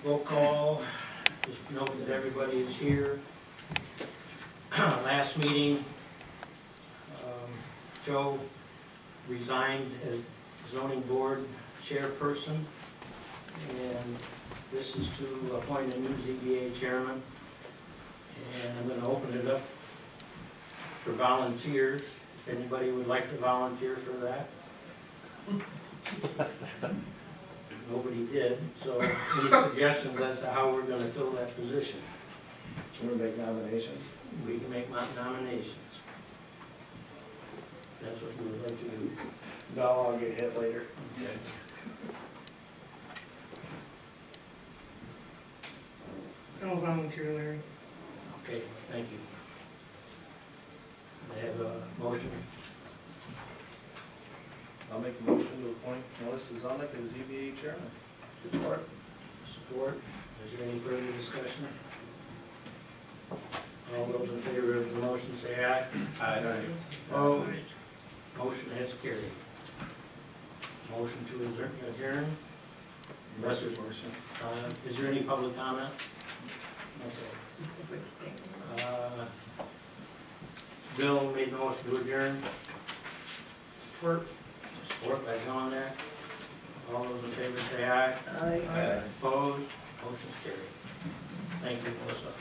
Roll call, just note that everybody is here. Last meeting, Joe resigned as zoning board chairperson, and this is to appoint a new ZBA chairman. And I'm gonna open it up for volunteers, if anybody would like to volunteer for that. Nobody did, so any suggestions as to how we're gonna fill that position? Can we make nominations? We can make nominations. That's what we would like to do. No, I'll get hit later. I'll volunteer, Larry. Okay, thank you. I have a motion. I'll make a motion to appoint Melissa Zelenak as ZBA chairman. Support. Support. Is there any further discussion? All those in favor of the motion say aye. Aye. Opposed? Motion has carried. Motion to adjourn. Unless there's motion. Is there any public comment? Okay. Bill made the motion to adjourn. Support. Support by John there. All those in favor say aye. Aye. Opposed? Motion carried. Thank you, Melissa.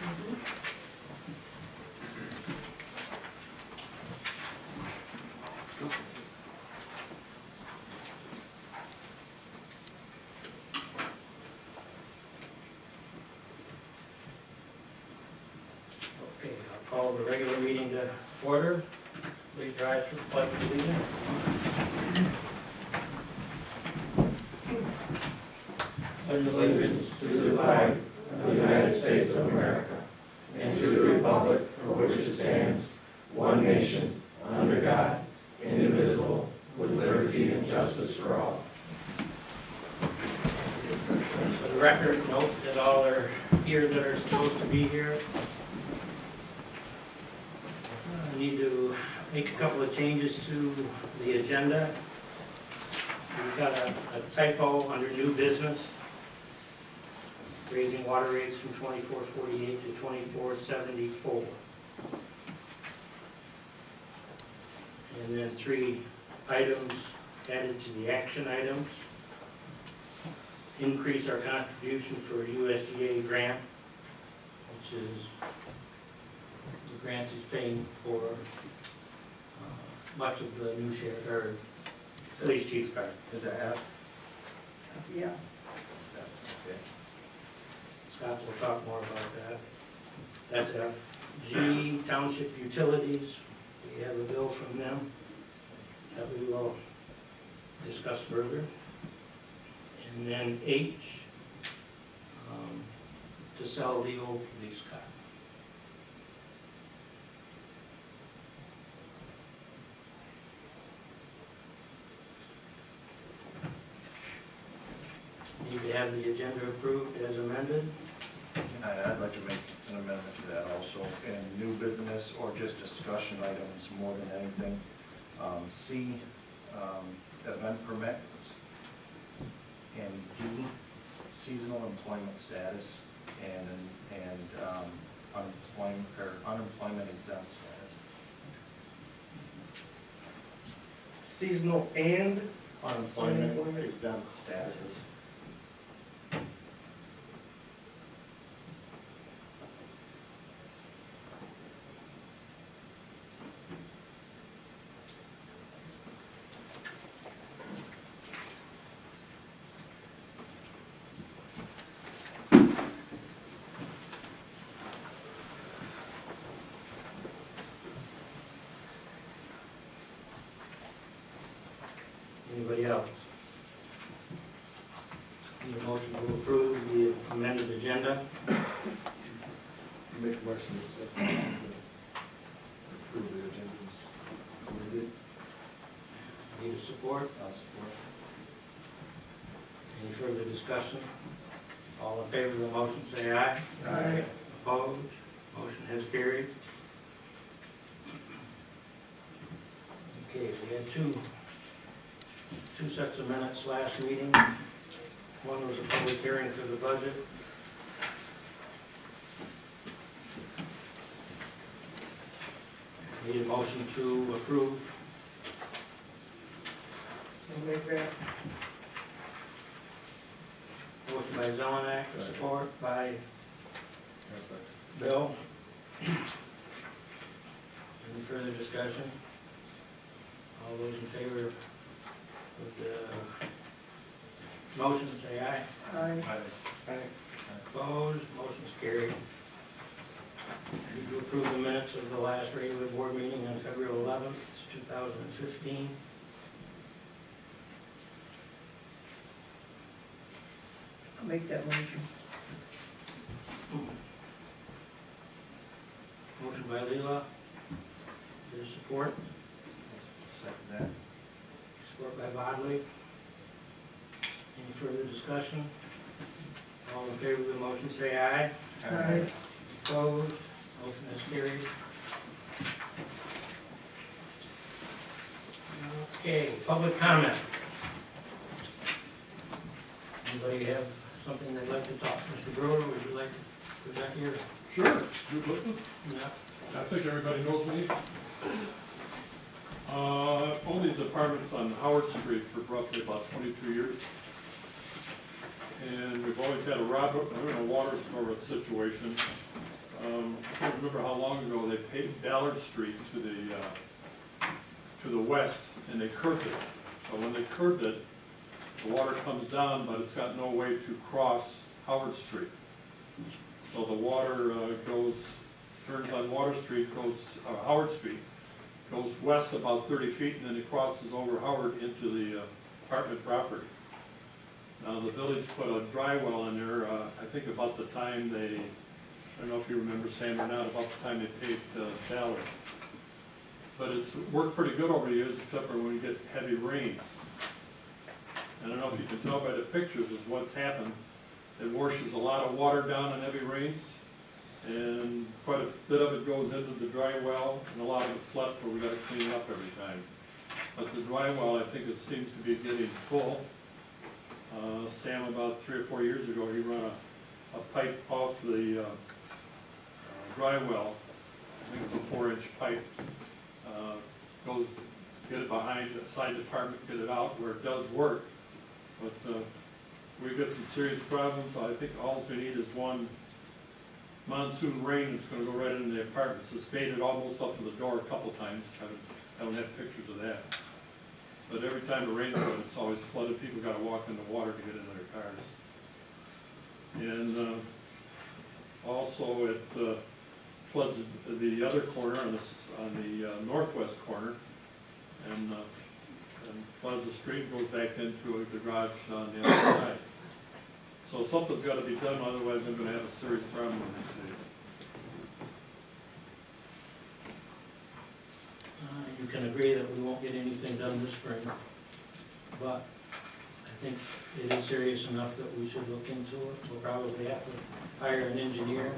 Okay, I'll call the regular meeting to order. Please rise for the pledge of allegiance. Pledge allegiance to the flag of the United States of America and to the republic for which it stands, one nation, under God, indivisible, with liberty and justice for all. For the record, note that all are here that are supposed to be here. I need to make a couple of changes to the agenda. We've got a typo under new business, raising water rates from 24.48 to 24.74. And then 3 items added to the action items. Increase our contribution for a USDA grant, which is, the grant is paying for much of the new sheriff, or police chief card. Is that F? Yeah. Okay. Scott will talk more about that. That's F. G, township utilities, we have a bill from them that we will discuss further. And then H, to sell the old police car. Need to have the agenda approved as amended. I'd like to make an amendment to that also, in new business or just discussion items more than anything. C, event permit, and D, seasonal employment status, and unemployment exempt status. Seasonal and Unemployment exempt statuses. Anybody else? Need a motion to approve the amended agenda? Make a motion to accept. Approve the agendas. Need a support? I'll support. Any further discussion? All in favor of the motion say aye. Aye. Opposed? Motion has carried. Okay, we had two sets of minutes last meeting. One was a public hearing for the budget, Need a motion to approve. I'll make that. Motion by Zelenak, Second. support by Yes, sir. Bill. Any further discussion? All those in favor of the motion, say aye. Aye. Opposed, motion's carried. Need to approve the minutes of the last regular board meeting on February 11th, 2015. I'll make that motion. Motion by Lela. Is there support? Second that. Support by Bodley. Any further discussion? All in favor of the motion, say aye. Aye. Opposed, motion is carried. Okay, public comment. Anybody have something they'd like to talk? Mr. Brewer, would you like to present your? Sure, good looking. Yeah. I think everybody knows me. Owned these apartments on Howard Street for roughly about 22 years. And we've always had a water storage situation. I can't remember how long ago they paved Ballard Street to the west, and they curbed it. So when they curbed it, the water comes down, but it's got no way to cross Howard Street. So the water turns on Howard Street, goes west about 30 feet, and then it crosses over Howard into the apartment property. Now, the village put a dry well in there, I think about the time I don't know if you remember, Sam, or not, about the time they paved Ballard. But it's worked pretty good over the years, except for when we get heavy rains. And I don't know if you can tell by the pictures is what's happened. It washes a lot of water down in heavy rains, and quite a bit of it goes into the dry well, and a lot of it's left where we gotta clean it up every time. But the dry well, I think it seems to be getting full. Sam, about 3 or 4 years ago, he run a pipe off the dry well. I think it's a 4-inch pipe. Get it behind the side department, get it out where it does work. But we've got some serious problems. I think all we need is one monsoon rain that's gonna go right into the apartments. It's faded almost up to the door a couple times. I don't have pictures of that. But every time it rains, it's always flooded. People gotta walk in the water to get into their cars. And also it floods the other corner on the northwest corner, and floods the street and goes back into the garage on the other side. So something's gotta be done, otherwise I'm gonna have a serious problem in these days. You can agree that we won't get anything done this spring, but I think it is serious enough that we should look into it. We'll probably have to hire an engineer,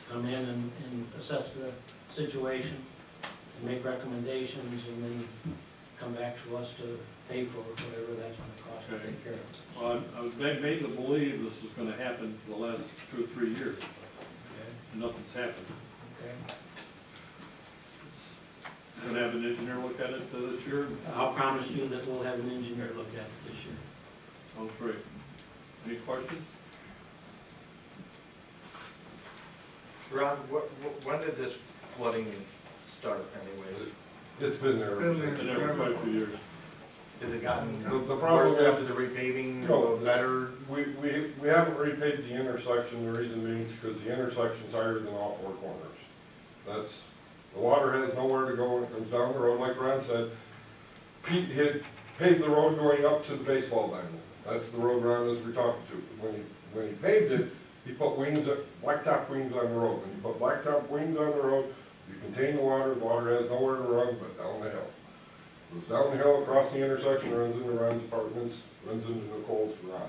come in and assess the situation, and make recommendations, and then come back to us to pay for whatever that's gonna cost to Okay. take care of it. Well, I was made to believe this was gonna happen for the last 2 or 3 years, Okay, and nothing's happened. okay. Gonna have an engineer look at it this year? I'll promise you that we'll have an engineer look at it this year. Oh, great. Any questions? Ron, when did this flooding start anyways? It's been there. Been there. Been there for quite a few years. Has it gotten The problem worse after is- the repaving, No, better? We haven't repaved the intersection. The reason being is because the intersection's higher than all 4 corners. The water has nowhere to go when it comes down the road, like Ron said. Pete had paved the road going up to the baseball diamond. That's the road Ron was talking to. When he paved it, he put blacktop wings on the road. When you put blacktop wings on the road, you contain the water has nowhere to run but down the hill. It goes down the hill, across the intersection, runs into Ron's apartments, runs into Nicole's garage.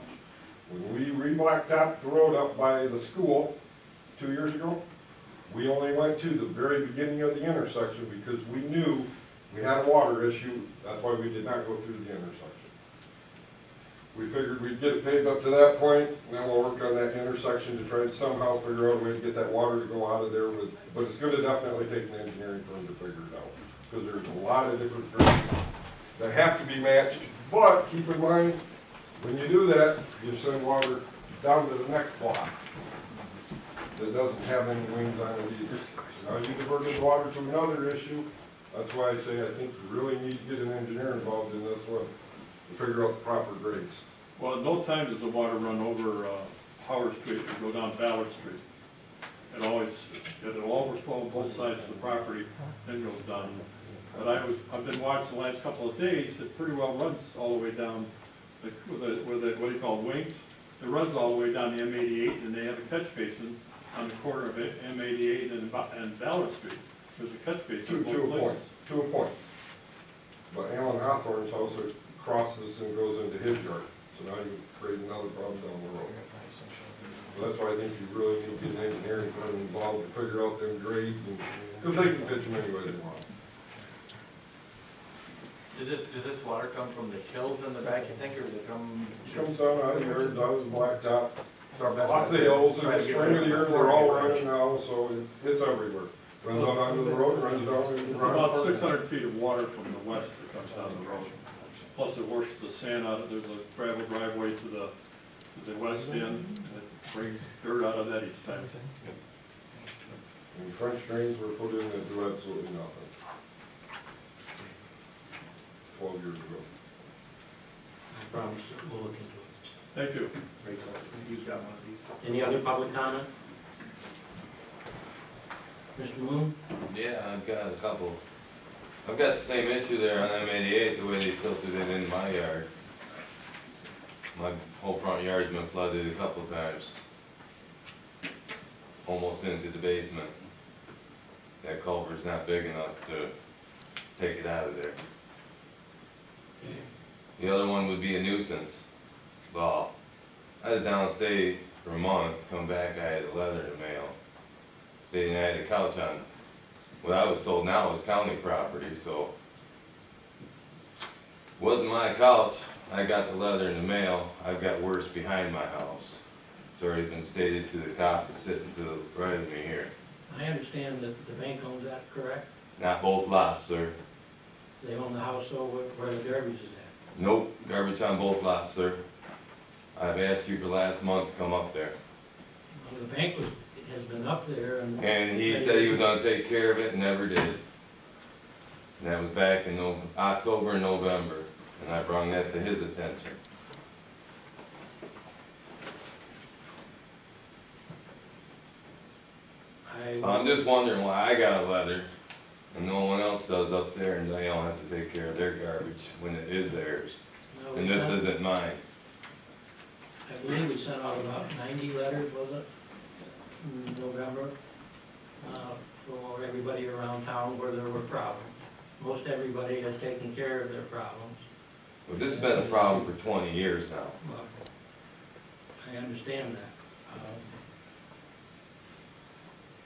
When we re-blacktopped the road up by the school 2 years ago, we only went to the very beginning of the intersection because we knew we had a water issue. That's why we did not go through the intersection. we figured we'd get it paved up to that point, and then we'll work on that intersection to try to somehow figure out a way to get that water to go out of there with, but it's gonna definitely take an engineering firm to figure it out. Because there's a lot of different grades that have to be matched, but keep in mind, when you do that, you send water down to the next block that doesn't have any wings on it either. Now you diverted the water to another issue, that's why I say I think you really need to get an engineer involved in this one to figure out the proper grades. Well, at no time does the water run over Howard Street or go down Ballard Street. It'll overflow both sides of the property and goes down. But I've been watching the last couple of days, it pretty well runs all the way down, with the, what do you call, wings? It runs all the way down the M88, and they have a catch basin on the corner of M88 and Ballard Street. There's a catch basin in both places. To a point. But Alan Hawthorne's house, it crosses and goes into his yard, so now you create another problem down the road. So that's why I think you really need to get an engineering firm involved to figure out them grades, and, because they can pitch them any way they want. Does this water come from the hills in the back, you think, or does it come? It comes down out of here, down to the blacktop, So our best off the bet is hills, in try the to get spring rid of the year, the they're all water running now, so it's everywhere. Runs out onto the road, runs down into It's the about ground. 600 feet of water from the west that comes down the road. Plus it washes the sand out, there's a gravel driveway to the west end, and it brings dirt out of that each time. And French drains were put in that do absolutely nothing. 12 years ago. I promise we'll look into it. Thank you. Rachel, you've got one of these. Any other public comment? Mr. Moon? Yeah, I've got a couple. I've got the same issue there on M88, the way they filtered it in my yard. My whole front yard's been flooded a couple times. Almost into the basement. That culvert's not big enough to take it out of there. The other one would be a nuisance. Well, I was downstate for a month, come back, I had a letter in the mail. Stating I had a couch on. What I was told now was county property, so. Wasn't my couch, I got the letter in the mail, I've got worse behind my house. It's already been stated to the cop that's sitting to the right of me here. I understand that the bank owns that, correct? Not both lots, sir. They own the house over where the garbage is at. Nope, garbage on both lots, sir. I've asked you for last month to come up there. Well, the bank has been up there and. And he said he was gonna take care of it and never did. And that was back in October and November, and I brought that to his attention. So I'm just wondering why I got a letter and no one else does up there, and they don't have to take care of their garbage when it is theirs. No, we And this sent- isn't mine. I believe we sent out about 90 letters, was it, in November, for everybody around town where there were problems. Most everybody has taken care of their problems. But this has been a problem for 20 years now. Well, I understand that.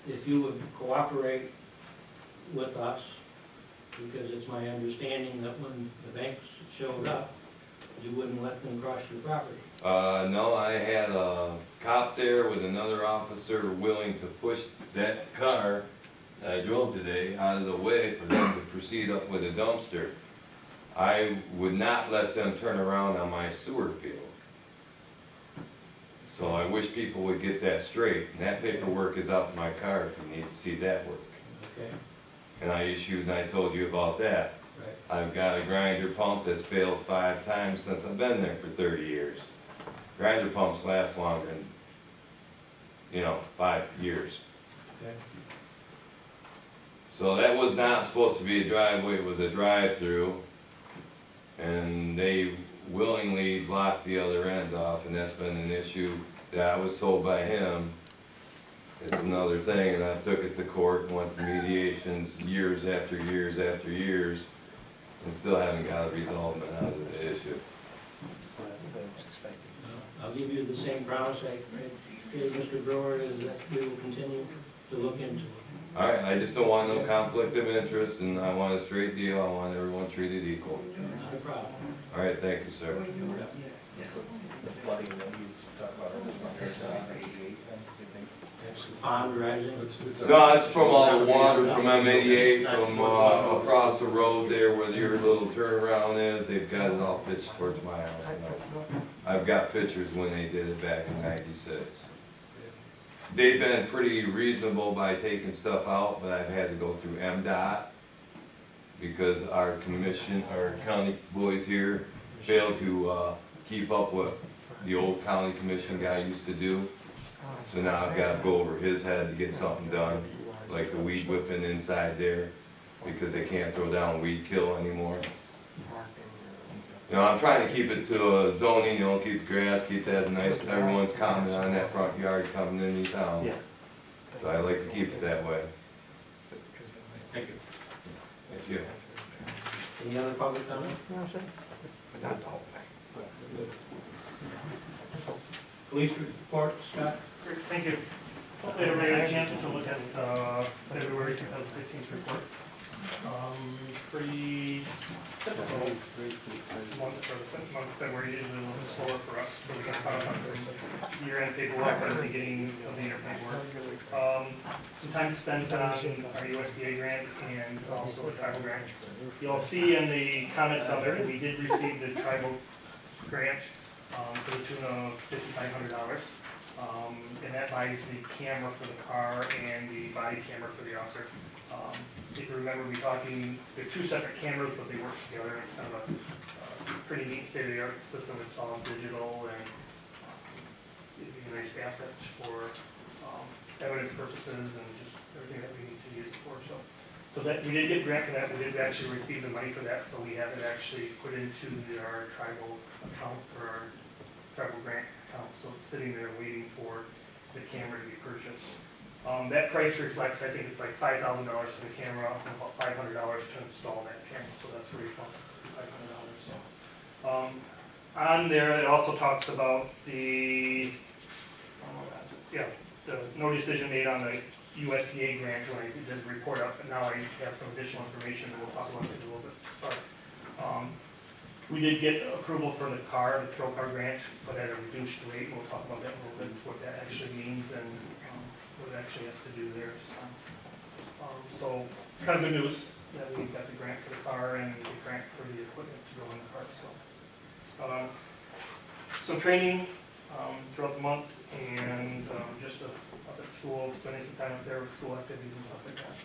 If you would cooperate with us, because it's my understanding that when the banks showed up, you wouldn't let them cross your property. No, I had a cop there with another officer willing to push that car that I drove today out of the way for them to proceed up with a dumpster. I would not let them turn around on my sewer field. So I wish people would get that straight, and that paperwork is out in my car if you need to see that work. Okay, And I told you about that. right. I've got a grinder pump that's failed 5 times since I've been there for 30 years. Grinder pumps last longer than, 5 years. Okay. So that was not supposed to be a driveway, it was a drive-through. And they willingly blocked the other end off, and that's been an issue that I was told by him. It's another thing, and I took it to court and went through mediations years after years after years, and still haven't got a resolvement out of the issue. I'll give you the same promise I gave Mr. Brewer, is that we will continue to look into it. All right, I just don't want no conflict of interest, and I want a straight deal, I want everyone treated equal. Not a problem. All right, thank you, sir. building that you talked about, or this one, on 88, you think? That's the pond rising. No, it's from all the water from M88, from across the road there where your little turnaround is. They've got it all pitched towards my house. I've got pictures when they did it back in '96. They've been pretty reasonable by taking stuff out, but I've had to go through MDOT because our commission, our county boys here failed to keep up what the old county commission guy used to do. So now I've got to go over his head to get something done, like the weed whipping inside there, because they can't throw down weed kill anymore. You know, I'm trying to keep it to zoning, you know, keep the grass, keep that nice, everyone's commenting on that front yard coming into town. So I like to keep it that way. Thank you. Thank you. Any other public comment? Police report, Scott? Great, thank you. Hopefully everybody had a chance to look at February 2015 report. Pretty typical month for the month of February, usually a little bit slower for us, but we got caught up on some year-end paperwork at the beginning of the year paperwork. Some time spent on our USDA grant and also the tribal grant. You'll see in the comments down there, we did receive the tribal grant to the tune of $5,500. And that buys the camera for the car and the body camera for the officer. If you remember, we're talking, they're two separate cameras, but they work together. It's kind of a pretty neat state-of-the-art system. It's all digital and it'd be a nice asset for evidence purposes and just everything that we need to use it for. So that we did get grant for that. We did actually receive the money for that, so we have it actually put into our tribal account or our tribal grant account. So it's sitting there waiting for the camera to be purchased. That price reflects, I think it's like $5,000 for the camera and about $500 to install that camera. So that's where you found $500. So on there, it also talks about the no decision made on the USDA grant when I did the report up, but now I have some additional information that we'll talk about it a little bit further. We did get approval for the car, the Pro Car grant, but at a reduced rate. We'll talk about that a little bit, what that actually means and what it actually has to do there. So kind of good news that we got the grant for the car and the grant for the equipment to go in the car. So some training throughout the month and just up at school, spending some time up there with school activities and stuff like that.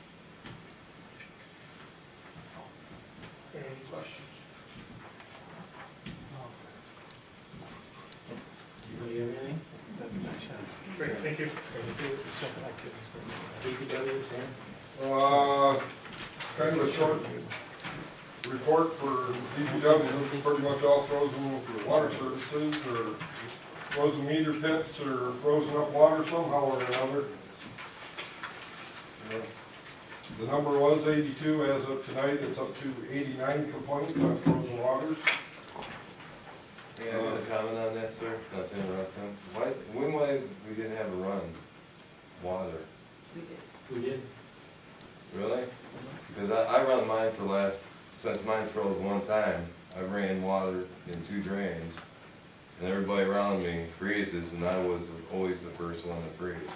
Any questions? Anybody have anything? Great, thank you. DPW, Sam? Kind of a short report for DPW, pretty much all frozen for water services, or frozen meter pits, or frozen up water somehow or another. The number was 82 as of tonight. It's up to 89 complaints on frozen waters. Yeah, I got a comment on that, sir, not to interrupt him. Why we didn't have a run water? We did. Really? Because I run mine since mine froze one time, I ran water in 2 drains. And everybody around me freezes, and I was always the first one to freeze.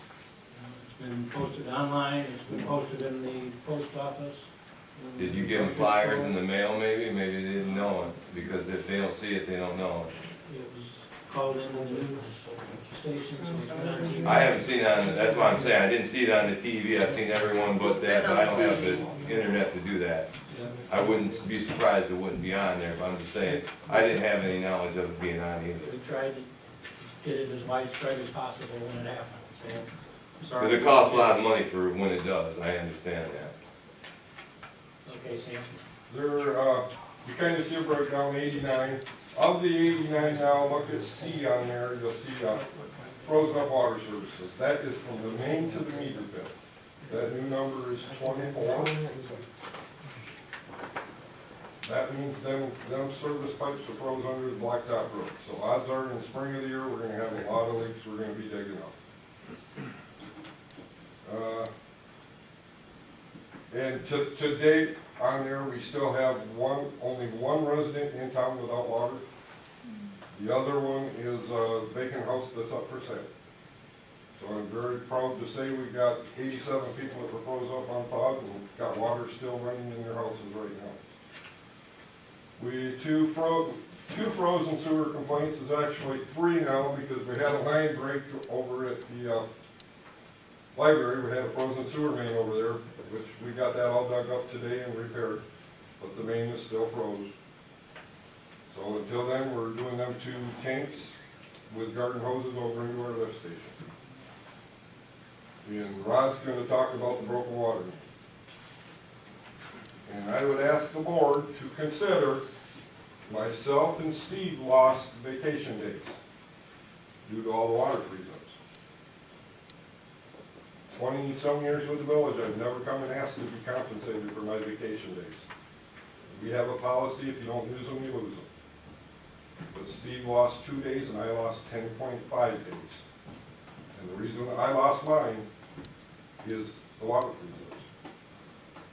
It's been posted online, it's been posted in the post office. Did you give them flyers in the mail maybe? Maybe they didn't know it, because if they don't see it, they don't know it. It was called in the news station, so it's been on TV. I haven't seen it on, that's why I'm saying, I didn't see it on the TV, I've seen everyone but that, but I don't have the internet to do that. Yeah. I wouldn't be surprised it wouldn't be on there, but I'm just saying, I didn't have any knowledge of it being on either. We tried to get it as widespread as possible when it happened, so. Sorry. Because it costs a lot of money for when it does, I understand that. Okay, Sam. You kind of see a breakdown, 89. Of the 89 now, look at C on there, you'll see frozen up water services. That is from the main to the meter pit. That new number is 24. That means them service pipes are froze under the blacktop roof. So odds are in the spring of the year, we're gonna have a lot of leaks we're gonna be digging up. And to date, on there, we still have only one resident in town without water. The other one is house that's up for sale. So I'm very proud to say we got 87 people that were froze up on pod and got water still running in their houses right now. Two frozen sewer complaints, is actually 3 now, because we had a line break over at the library. We had a frozen sewer main over there, which we got that all dug up today and repaired, but the main is still froze. So until then, we're doing them 2 tanks with garden hoses over into our lift station. And Rod's gonna talk about the broken water main. And I would ask the board to consider, myself and Steve lost vacation days due to all the water freeze-ups. 20-some years with the village, I've never come and asked to be compensated for my vacation days. We have a policy, if you don't use them, you lose them. But Steve lost 2 days and I lost 10.5 days. And the reason I lost mine is the water freeze-ups.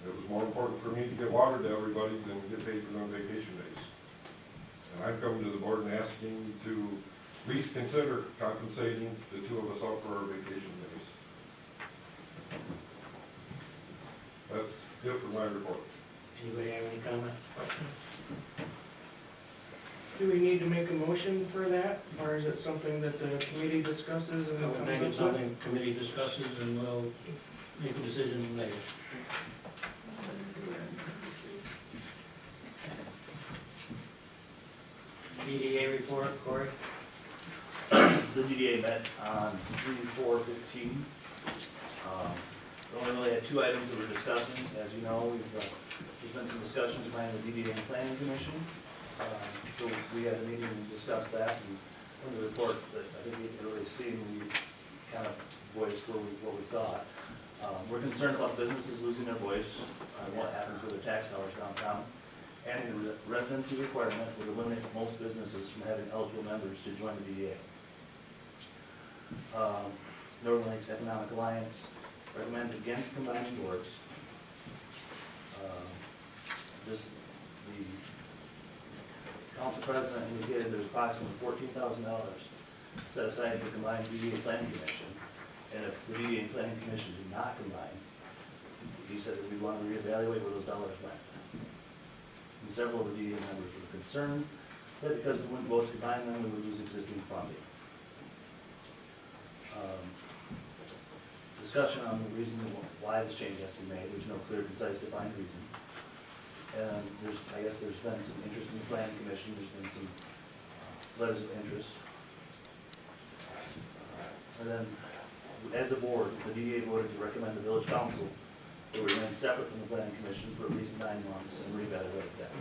It was more important for me to get water to everybody than get paid for them vacation days. And I'm coming to the board and asking you to at least consider compensating the 2 of us out for our vacation days. That's it for my report. Anybody have any comments, questions? Do we need to make a motion for that, or is it something that the committee discusses and We'll then make it comes up with? something committee discusses and we'll make a decision later. DDA report, Corey? The DDA met on 3/4/15. We only really had 2 items that we're discussing. As you know, there's been some discussions behind the DDA and Planning Commission. So we had a meeting and discussed that, and in the report that I think you can really see, we kind of voiced what we thought. We're concerned about businesses losing their voice, what happens with their tax dollars downtown. Adding the residency requirement would eliminate most businesses from having eligible members to join the DDA. Northern Lakes Economic Alliance recommends against combining boards. The council president indicated there's approximately $14,000 set aside for combined DDA Planning Commission. And if the DDA and Planning Commission do not combine, he said that we want to reevaluate where those dollars went. And several of the DDA members were concerned that because we wouldn't vote to combine them, we would lose existing funding. Discussion on the reason why this change has to be made. There's no clear, concise, defined reason. And I guess there's been some interest in the Planning Commission. There's been some letters of interest. And then, as a board, the DDA voted to recommend the village council to remain separate from the Planning Commission for at least 9 months and reevaluate that.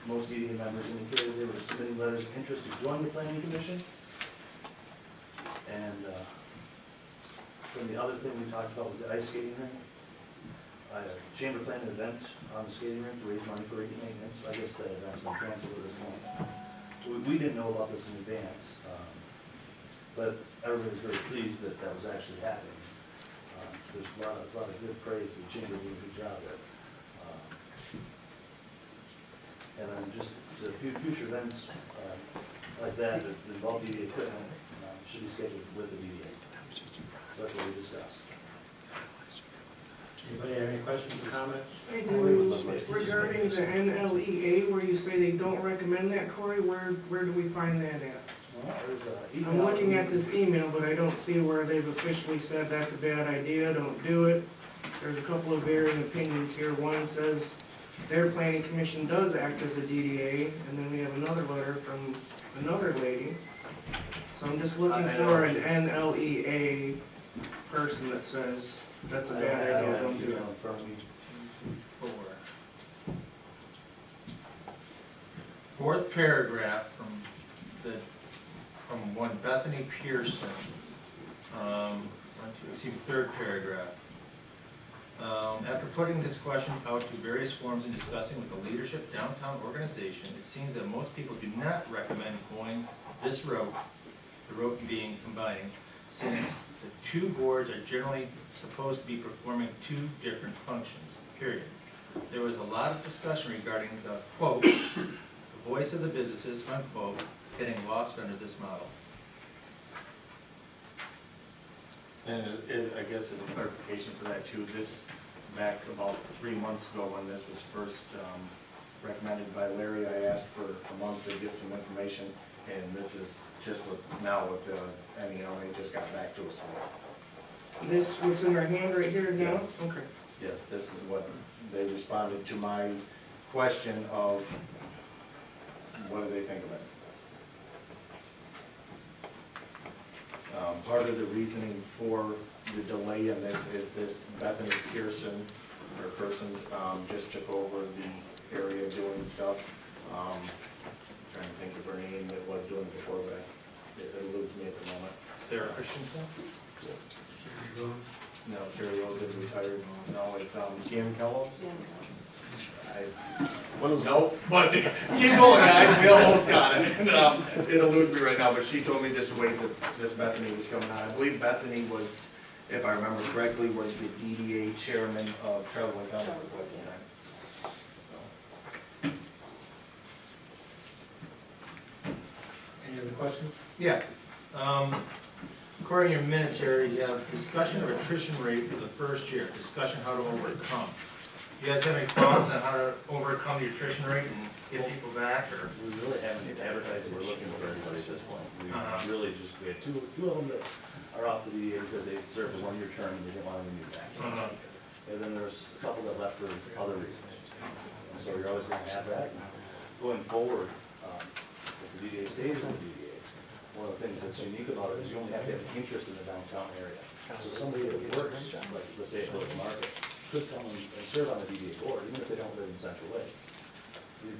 Most DDA members indicated they were submitting letters of interest to join the Planning Commission. And then the other thing we talked about was the ice skating rink. Chamber planned an event on the skating rink to raise money for rink maintenance. I guess that event's been canceled at this point. We didn't know about this in advance, but everybody was very pleased that that was actually happening. There's a lot of good praise to the chamber doing a good job there. And then just the future events like that involve DDA equipment should be scheduled with the DDA. So that's what we discussed. Anybody have any questions or comments? Hey, regarding the NLEA, where you say they don't recommend that, Corey, where do we find that at? Well, there's a email. I'm looking at this email, but I don't see where they've officially said that's a bad idea, don't do it. There's a couple of varying opinions here. One says their planning commission does act as a DDA, and then we have another letter from another lady. So I'm just looking for an NLEA person that says that's a bad idea, don't do it. Fourth paragraph from one Bethany Pearson. Third paragraph. After putting this question out to various forums and discussing with the leadership downtown organization, it seems that most people do not recommend going this route, the route being combining, since the 2 boards are generally supposed to be performing 2 different functions, period. There was a lot of discussion regarding the, quote, the voice of the businesses, unquote, getting lost under this model. And I guess as a clarification for that too, this back about 3 months ago when this was first recommended by Larry, I asked for a month to get some information, and this is just now with the NEL, they just got back to us. This, what's in our hand right here now? Yes. Okay. Yes, this is what they responded to my question of what do they think of it. Part of the reasoning for the delay in this is this Bethany Pearson, or persons, just took over the area doing stuff. Trying to think of her name that was doing it before, but it eludes me at the moment. Sarah Christensen? No, Sherry Rose is retired. No, it's Kim Kellogg. Nope, but keep going, guys, we almost got it. No, it eludes me right now, but she told me just to wait that this Bethany was coming on. I believe Bethany was, if I remember correctly, was the DDA chairman of Travelway County for quite some time. Any other questions? Yeah. According to your minutes here, you have discussion of attrition rate for the first year, discussion how to overcome. You guys have any thoughts on how to overcome the attrition rate and get people back, or? We really haven't advertised that we're looking for everybody at this point. We really just, we had two of them that are off the DDA because they served a one-year term and they didn't want to renew back. And then there's a couple that left for other reasons. And so you're always going to have that. Going forward, if the DDA stays in the DDA, one of the things that's unique about it is you only have to have an interest in the downtown area. So somebody that works, like let's say at Village Market, could come and serve on the DDA board, even if they don't live in Central Lake.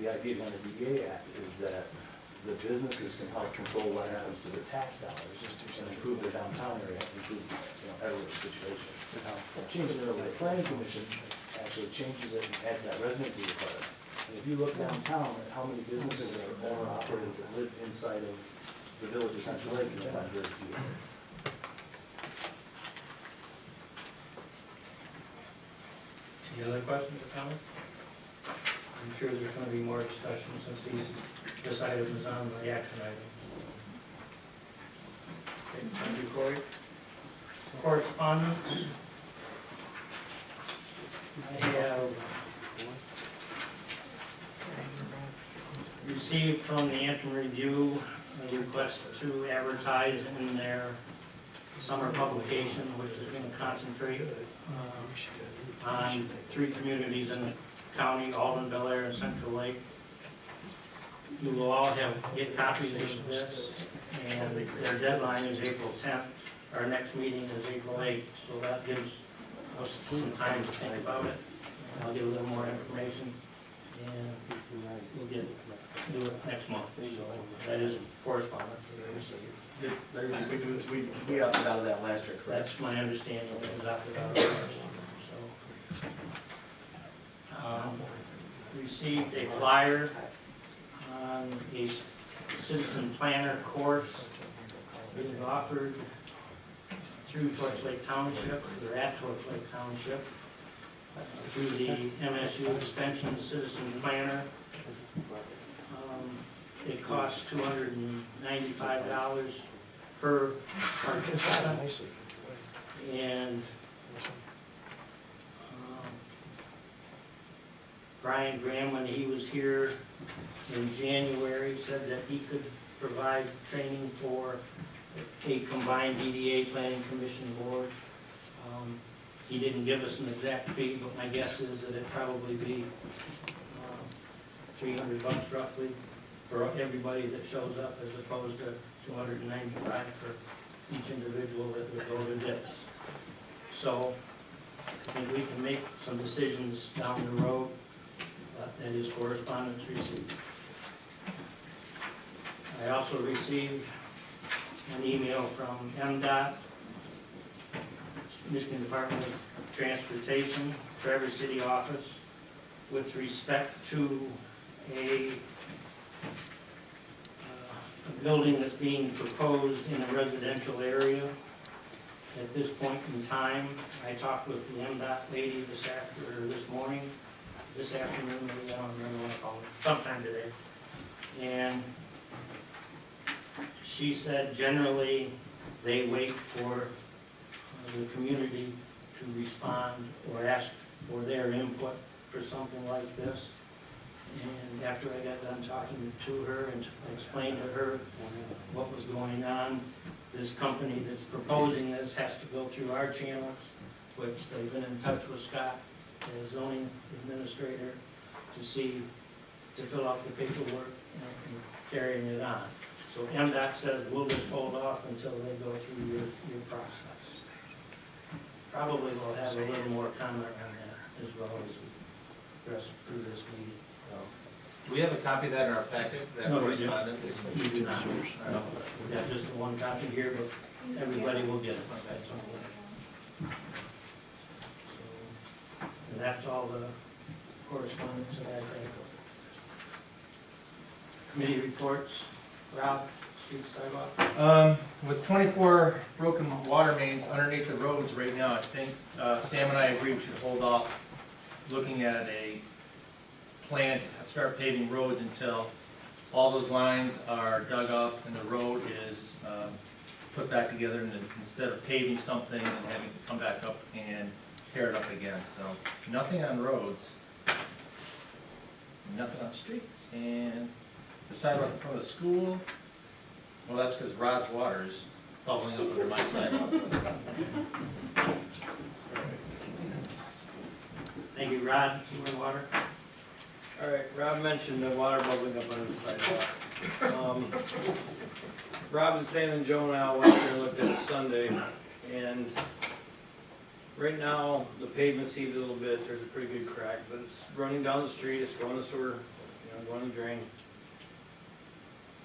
The idea behind the DDA Act is that the businesses can help control what happens to their tax dollars and improve their downtown area, improve, everyone's situation. Changing it over to the planning commission actually changes it and adds that residency requirement. And if you look downtown at how many businesses are owner operated that live inside of the village of Central Lake, you'll find very few. Any other questions or comments? I'm sure there's gonna be more discussion since this item is on the action items. Okay, thank you, Corey. Correspondence. I have received from the Antrim Review a request to advertise in their summer publication, which is gonna concentrate on 3 communities in the county, Alden, Bel Air, and Central Lake. You will all get copies of this, and their deadline is April 10th. Our next meeting is April 8th, so that gives us some time to think about it. I'll get a little more information, and we'll do it next month. So that is correspondence that I received. We opted out of that last year, correct? That's my understanding, it was opted out last year, so. Received a flyer on a citizen planner course being offered through Torch Lake Township, or at Torch Lake Township, through the MSU Extension Citizen Planner. It costs $295 per participant, and Brian Graham, when he was here in January, said that he could provide training for a combined DDA Planning Commission board. He didn't give us an exact fee, but my guess is that it'd probably be $300 roughly for everybody that shows up, as opposed to $295 for each individual that would go to this. So I think we can make some decisions down the road. That is correspondence received. I also received an email from MDOT, Michigan Department of Transportation, Traverse City office, with respect to a building that's being proposed in a residential area. At this point in time, I talked with the MDOT lady this afternoon, maybe, I don't remember what I called it, sometime today. And she said generally they wait for the community to respond or ask for their input for something like this. And after I got done talking to her and explained to her what was going on, this company that's proposing this has to go through our channels, which they've been in touch with Scott, the zoning administrator, to fill out the paperwork and carrying it on. So MDOT says we'll just hold off until they go through your process. Probably we'll have a little more comment on that as well as we progress through this meeting. Do we have a copy of that in our packet, that No, we do. correspondence? We do not. No, we got just the one copy here, but everybody will get it at some point. So, and that's all the correspondence that I've had. Committee reports, Rob, street sidewalk. With 24 broken water mains underneath the roads right now, I think Sam and I agree we should hold off looking at a plan to start paving roads until all those lines are dug up and the road is put back together, and then instead of paving something and having to come back up and tear it up again. So nothing on roads, nothing on streets, and the sidewalk in front of the school, well, that's because Rod's water is bubbling up under my sidewalk. Thank you, Rod, sewer and water. All right, Rob mentioned the water bubbling up under the sidewalk. Rob and Sam and Joe and I went there and looked at it Sunday, and right now, the pavement's heaved a little bit, there's a pretty good crack, but it's running down the street, it's going to sewer, going to drain.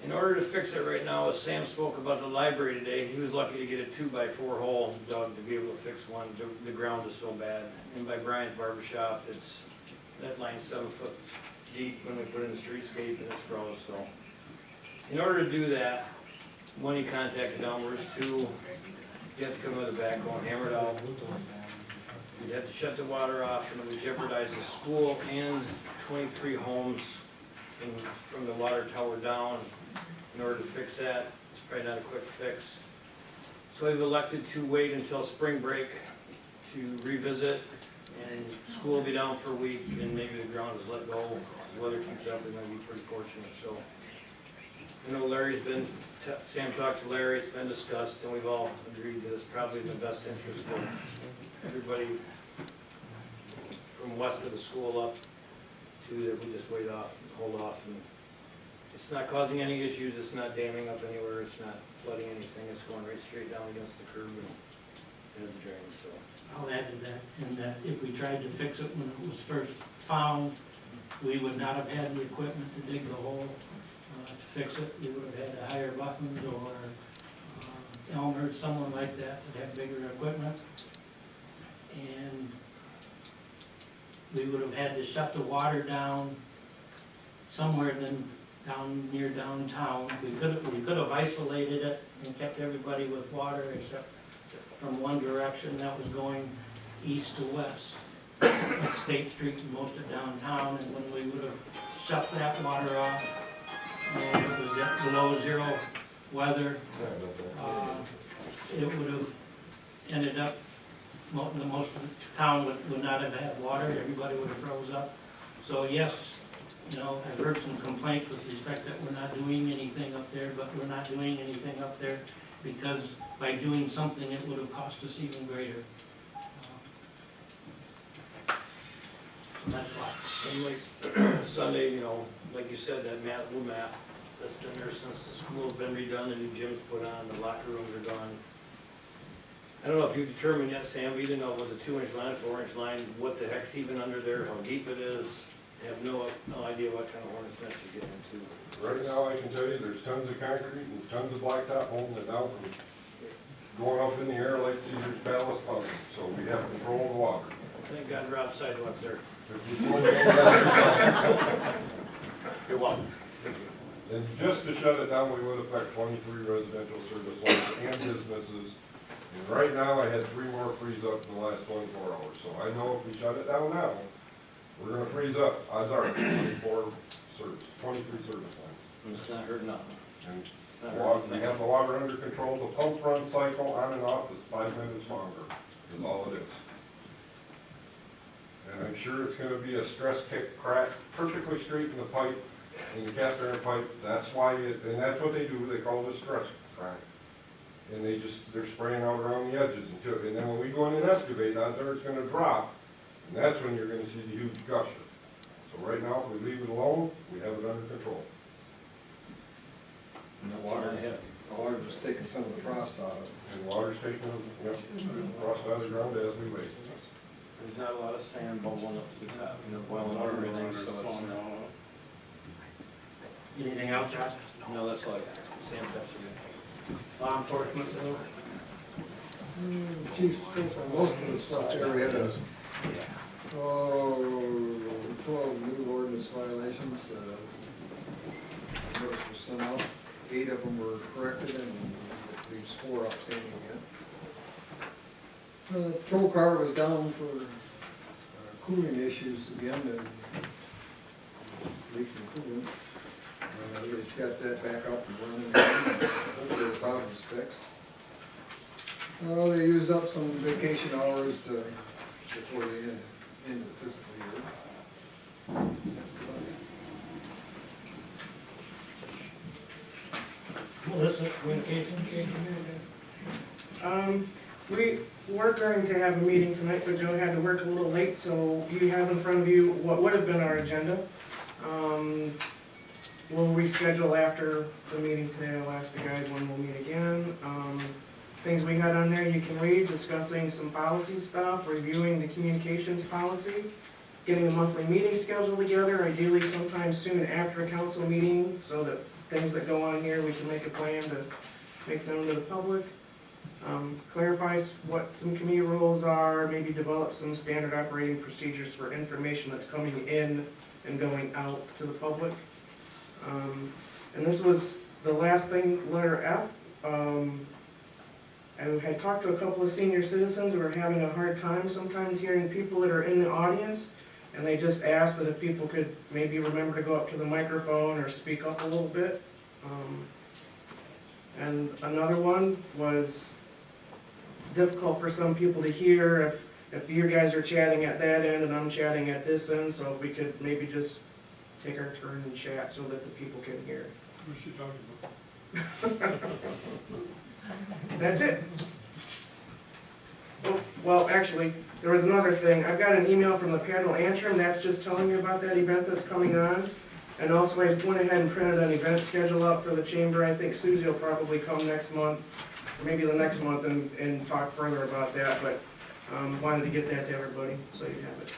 In order to fix it right now, as Sam spoke about the library today, he was lucky to get a 2x4 hole dug to be able to fix one. The ground is so bad. And by Brian's barber shop, that line's 7 foot deep when we put in the streetscape and it's froze, so. In order to do that, one, he contacted Elmer's, two, you have to come with a backhoe and hammer it out. You have to shut the water off, and it would jeopardize the school and 23 homes from the water tower down. In order to fix that, it's probably not a quick fix. So we've elected to wait until spring break to revisit, and school will be down for a week, and maybe the ground is let go. If the weather keeps up, we're gonna be pretty fortunate, so. I know Sam talked to Larry, it's been discussed, and we've all agreed that it's probably in the best interest of everybody from west of the school up to that we just hold off, and it's not causing any issues, it's not damming up anywhere, it's not flooding anything, it's going right straight down against the curb and into the drain, so. I'll add to that, in that if we tried to fix it when it was first found, we would not have had the equipment to dig the hole to fix it. We would have had to hire Buffins or Elmer, someone like that have bigger equipment. And we would have had to shut the water down somewhere down near downtown. We could have isolated it and kept everybody with water except from one direction that was going east to west, up State Street and most of downtown, and when we would have shut that water off, and it was at below zero weather, it would have ended up, most of the town would not have had water, everybody would have froze up. So yes, I've heard some complaints with respect that we're not doing anything up there, but we're not doing anything up there because by doing something, it would have cost us even greater. So that's why. And like Sunday, like you said, that blue map, that's been there since the school's been redone, the new gym's put on, the locker rooms are done. I don't know if you determined yet, Sam, we didn't know if it was a 2-inch line, 4-inch line, what the heck's even under there, how deep it is. I have no idea what kind of hornet's nest you get into. Right now, I can tell you, there's tons of concrete and tons of blacktop holding it down from going up in the air like Caesar's Palace Tunnel, so we have control of the water. Thank God Rob's sidewalk's there. You're welcome. And just to shut it down, we would affect 23 residential service lines and businesses. And right now, I had 3 more freeze up in the last 24 hours, so I know if we shut it down now, we're gonna freeze up. Odds are 23 service lines. And it's not hurt nothing. And We have the water under control, the pump run cycle on and off is 5 minutes longer, is all it is. And I'm sure it's gonna be a stress kick crack, perfectly straight in the pipe, in the cast iron pipe, that's why and that's what they do, they call it a stress crack. And they're spraying out around the edges and then when we go in and excavate, odds are it's gonna drop, and that's when you're gonna see the huge gusher. So right now, if we leave it alone, we have it under control. And the water just taking some of the frost out of it. And water's taking, frost out of the ground as we wait. There's not a lot of sand bubbling up to the top, boiling over everything, so it's not. Anything else, Josh? No, that's all I got. Sand dust. Law enforcement, Bill? Chief, most of the stuff there, we had 12 new ordinance violations. Notice were sent out, 8 of them were corrected, and leaves 4 outstanding yet. Patrol car was down for cooling issues again, leaking coolant. We just got that back up and running again, hopefully the problem's fixed. They used up some vacation hours before the end of the fiscal year. Melissa, communication? We're going to have a meeting tonight, but Joe had to work a little late, so you have in front of you what would have been our agenda. We'll reschedule after the meeting today. I'll ask the guys when we'll meet again. Things we had on there you can read, discussing some policy stuff, reviewing the communications policy, getting a monthly meeting schedule together, ideally sometime soon after a council meeting, so that things that go on here, we can make a plan to make known to the public. Clarify what some committee rules are, maybe develop some standard operating procedures for information that's coming in and going out to the public. And this was the last thing, letter F. I had talked to a couple of senior citizens who are having a hard time sometimes hearing people that are in the audience, and they just asked that if people could maybe remember to go up to the microphone or speak up a little bit. And another one was, it's difficult for some people to hear if you guys are chatting at that end and I'm chatting at this end, so if we could maybe just take our turn and chat so that the people can hear. What's she talking about? That's it. Oh, well, actually, there was another thing. I've got an email from the panel Antrim, that's just telling you about that event that's coming on. And also, I went ahead and printed an event schedule up for the chamber. I think Susie will probably come next month, or maybe the next month, and talk further about that, but wanted to get that to everybody, so you have it.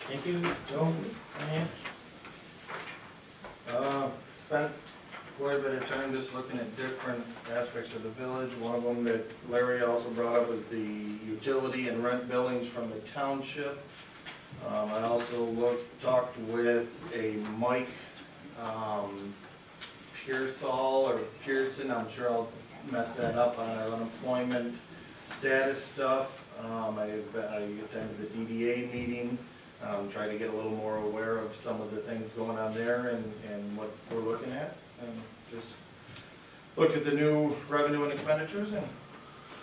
Thank you. Joe, finance? Spent quite a bit of time just looking at different aspects of the village. One of them that Larry also brought up was the utility and rent billings from the township. I also talked with a Mike Pearsall or Pearson, I'm sure I'll mess that up, on our unemployment status stuff. I attended the DDA meeting, tried to get a little more aware of some of the things going on there and what we're looking at. And just looked at the new revenue and expenditures, and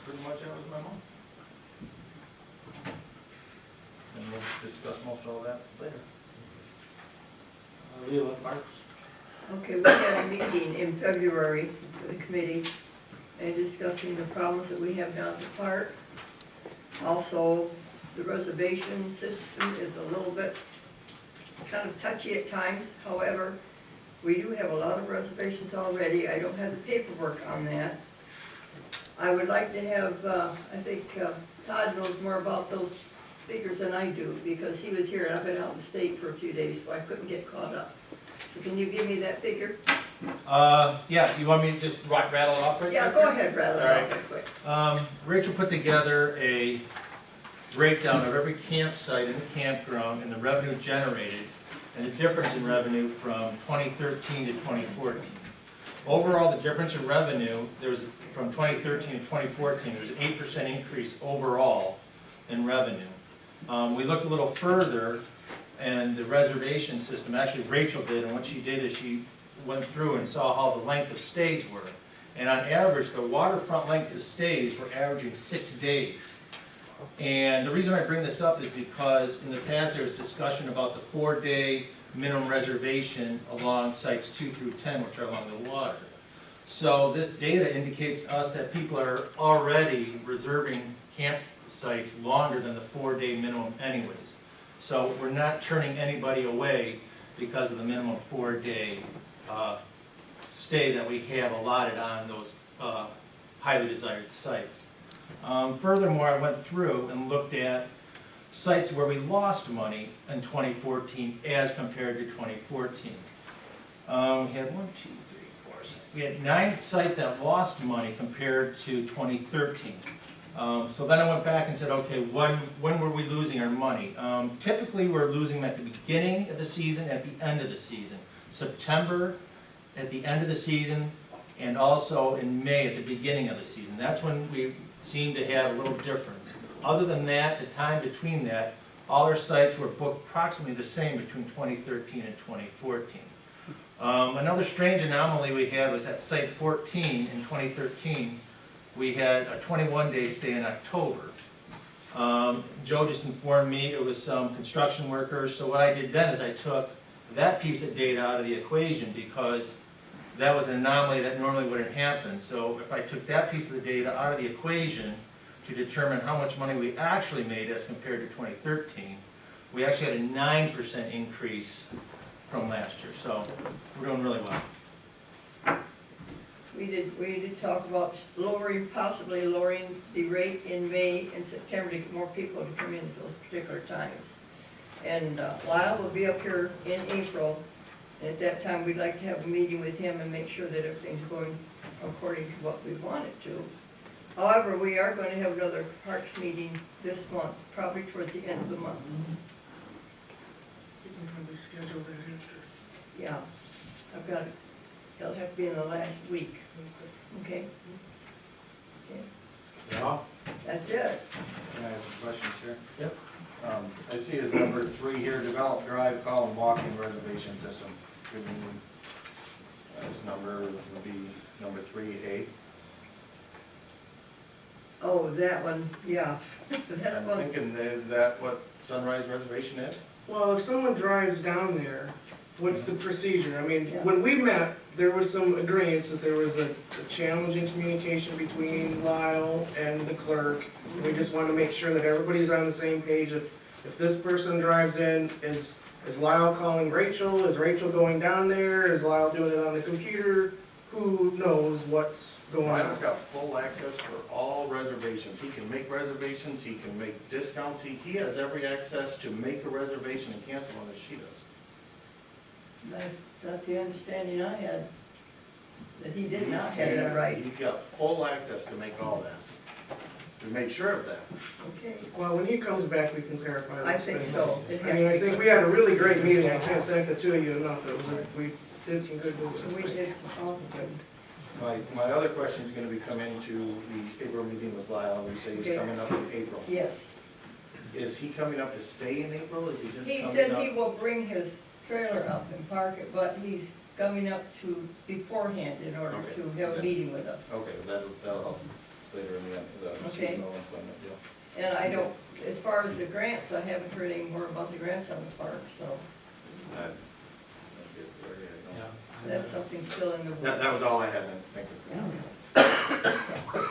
pretty much that was my month. And we'll discuss most of all that later. Lela, Marks? Okay, we had a meeting in February for the committee and discussing the problems that we have down at the park. Also, the reservation system is a little bit kind of touchy at times. However, we do have a lot of reservations already. I don't have the paperwork on that. I would like to have, I think Todd knows more about those figures than I do, because he was here and I've been out in the state for a few days, so I couldn't get caught up. So can you give me that figure? Yeah, you want me to just rattle it off right Yeah, quick? go ahead, rattle it off right quick. Rachel put together a breakdown of every campsite in the campground and the revenue generated and the difference in revenue from 2013 to 2014. Overall, the difference in revenue, from 2013 to 2014, there was an 8% increase overall in revenue. We looked a little further, and the reservation system, actually Rachel did, and what she did is she went through and saw how the length of stays were. And on average, the waterfront length of stays were averaging 6 days. And the reason I bring this up is because in the past there was discussion about the 4-day minimum reservation along sites 2 through 10, which are along the water. So this data indicates to us that people are already reserving campsites longer than the 4-day minimum anyways. So we're not turning anybody away because of the minimum 4-day stay that we have allotted on those highly desired sites. Furthermore, I went through and looked at sites where we lost money in 2014 as compared to 2014. We had we had 9 sites that lost money compared to 2013. So then I went back and said, okay, when were we losing our money? Typically, we're losing them at the beginning of the season, at the end of the season. September at the end of the season, and also in May at the beginning of the season. That's when we seem to have a little difference. Other than that, the time between that, all our sites were booked approximately the same between 2013 and 2014. Another strange anomaly we had was at Site 14 in 2013. We had a 21-day stay in October. Joe just informed me it was some construction workers, so what I did then is I took that piece of data out of the equation because that was an anomaly that normally wouldn't happen. So if I took that piece of the data out of the equation to determine how much money we actually made as compared to 2013, we actually had a 9% increase from last year. So we're doing really well. We did talk about possibly lowering the rate in May and September to get more people to come in at those particular times. And Lyle will be up here in April, and at that time, we'd like to have a meeting with him and make sure that everything's going according to what we want it to. However, we are going to have another parks meeting this month, probably towards the end of the month. You can probably schedule that after. Yeah, I've got it. It'll have to be in the last week, okay? Okay, Yeah. that's it. Can I ask some questions here? Yep. I see as number 3 here, develop, drive, call, and walk-in reservation system. As number would be number 3A. Oh, that one, yeah. That's I'm one, thinking, is that what Sunrise Reservation is? Well, if someone drives down there, what's the procedure? I mean, Yeah. when we met, there was some agreement that there was a challenging communication between Lyle and the clerk. We just want to make sure that everybody's on the same page. If this person drives in, is Lyle calling Rachel? Is Rachel going down there? Is Lyle doing it on the computer? Who knows what's going Lyle's on? got full access for all reservations. He can make reservations, he can make discounts, he has every access to make a reservation and cancel one as she does. that's the understanding I had, that he did not have that right. He's got full access to make all that, to make sure of that. Okay, Well, when he comes back, we can clarify those I think things. so. It I has mean, I to be- think we had a really great meeting. I can't thank the two of you enough. We did some good We moves. did some, oh, good. My other question is gonna be coming to the April meeting with Lyle, we say he's Okay. coming up in April. Yes. Is he coming up to stay in April, is he just He coming said up? he will bring his trailer up and park it, but he's coming up to beforehand in order Okay. to have a meeting with us. Okay, that'll help later in the Okay. seasonal employment deal. And I don't, as far as the grants, I haven't heard any more about the grants on the park, so Yeah. that's something still in the works. That was all I had then, thank you. Yeah. And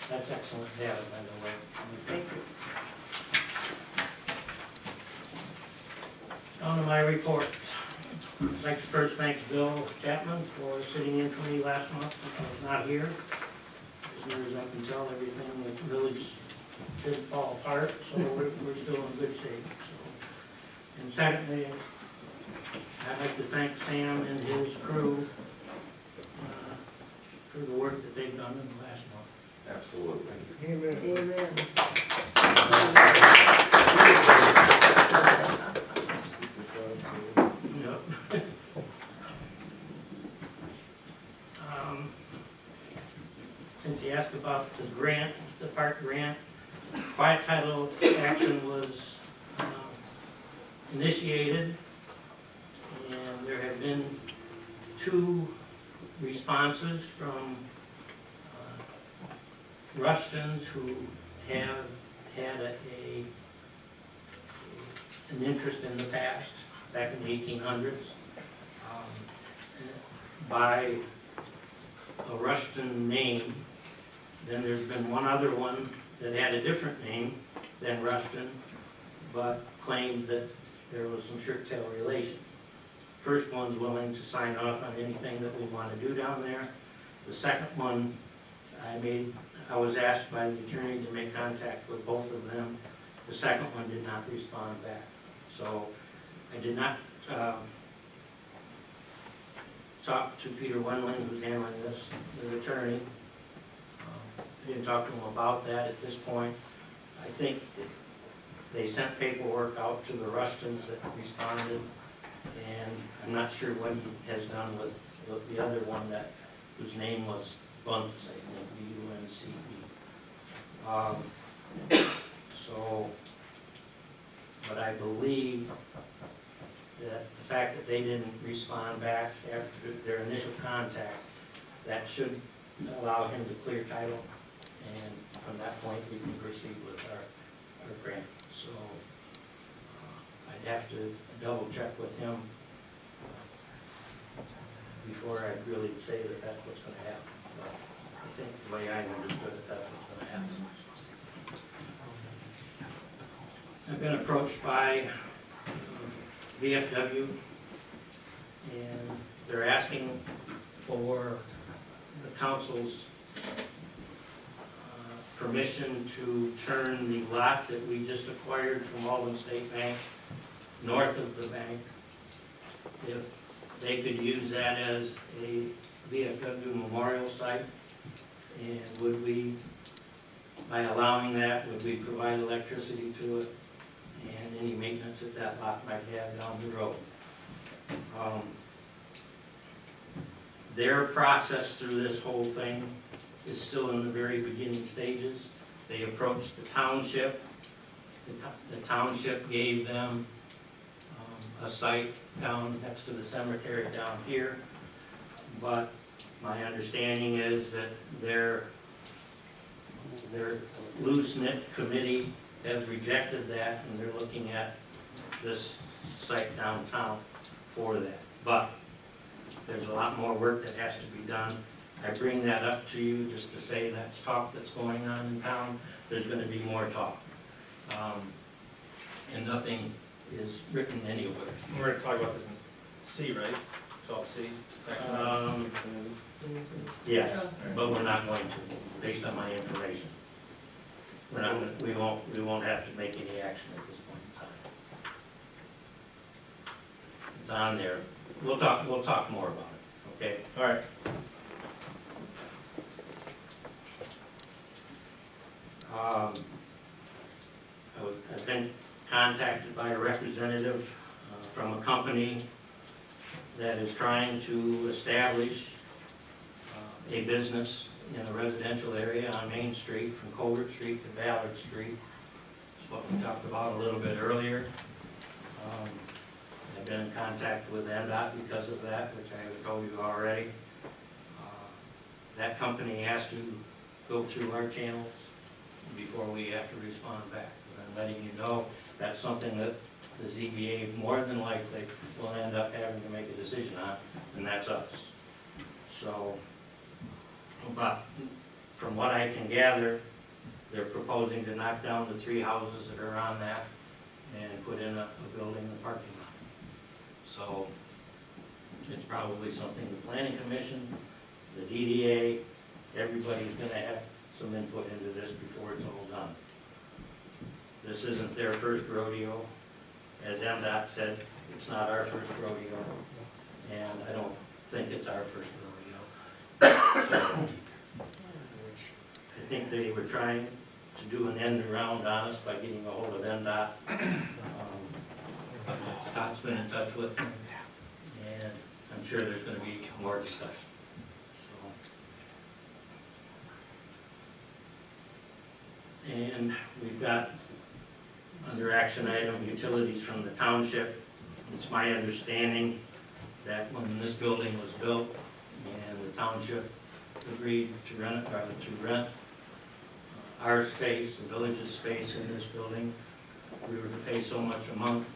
that's excellent data, by the way. Thank you. On to my report. I'd like to first thank Bill Chapman for sitting in for me last month. I was not here. As near as I can tell, everything in the village did fall apart, so we're still in good shape, so. And secondly, I'd like to thank Sam and his crew for the work that they've done in the last month. Absolutely. Amen. Amen. Yep. Since you asked about the grant, the park grant, quiet title action was initiated, and there have been 2 responses from Rushtons who have had an interest in the past, back in the 1800s, by a Rushton name. Then there's been one other one that had a different name than Rushton, but claimed that there was some shirt tail relation. First one's willing to sign off on anything that we want to do down there. The second one, I was asked by the attorney to make contact with both of them. The second one did not respond back. So I did not talk to Peter Wendling, who's handling this, the attorney. I didn't talk to him about that at this point. I think that they sent paperwork out to the Rushtons that responded, and I'm not sure what he has done with the other one whose name was Bunce, I think, B-U-N-C-E. So, but I believe that the fact that they didn't respond back after their initial contact, that should allow him to clear title, and from that point we can proceed with our grant. So I'd have to double check with him before I'd really say that that's what's going to happen. But I think the way I understood it, that's what's going to happen. I've been approached by VFW, and they're asking for the council's permission to turn the lot that we just acquired from Walden State Bank north of the bank. If they could use that as a VFW memorial site, and would we, by allowing that, would we provide electricity to it and any maintenance that that lot might have down the road. Their process through this whole thing is still in the very beginning stages. They approached the township. The township gave them a site down next to the cemetery down here, but my understanding is that their loose-knit committee has rejected that, and they're looking at this site downtown for that. But there's a lot more work that has to be done. I bring that up to you just to say that's talk that's going on in town. There's going to be more talk. And nothing is written anywhere. We're going to talk about this in C, right? 12C? Yes, but we're not going to, based on my information. We're not, we won't have to make any action at this point in time. It's on there. We'll talk more about it, okay? All right. I've been contacted by a representative from a company that is trying to establish a business in a residential area on Main Street, from Colbert Street to Ballard Street. That's what we talked about a little bit earlier. I've been in contact with NDOT because of that, which I have told you already. That company has to go through our channels before we have to respond back. But I'm letting you know that's something that the ZBA more than likely will end up having to make a decision on, and that's us. So, but from what I can gather, they're proposing to knock down the 3 houses that are on that and put in a building and parking lot. So it's probably something the Planning Commission, the DDA, everybody's gonna have some input into this before it's all done. This isn't their first rodeo. As MDOT said, it's not our first rodeo, and I don't think it's our first rodeo. So I think they were trying to do an end around on us by getting a hold of MDOT. Scott's been in touch with them, and I'm sure there's going to be more discussion. So. And we've got, under action item, utilities from the township. It's my understanding that when this building was built and the township agreed to rent our space, the village's space in this building, we were to pay so much a month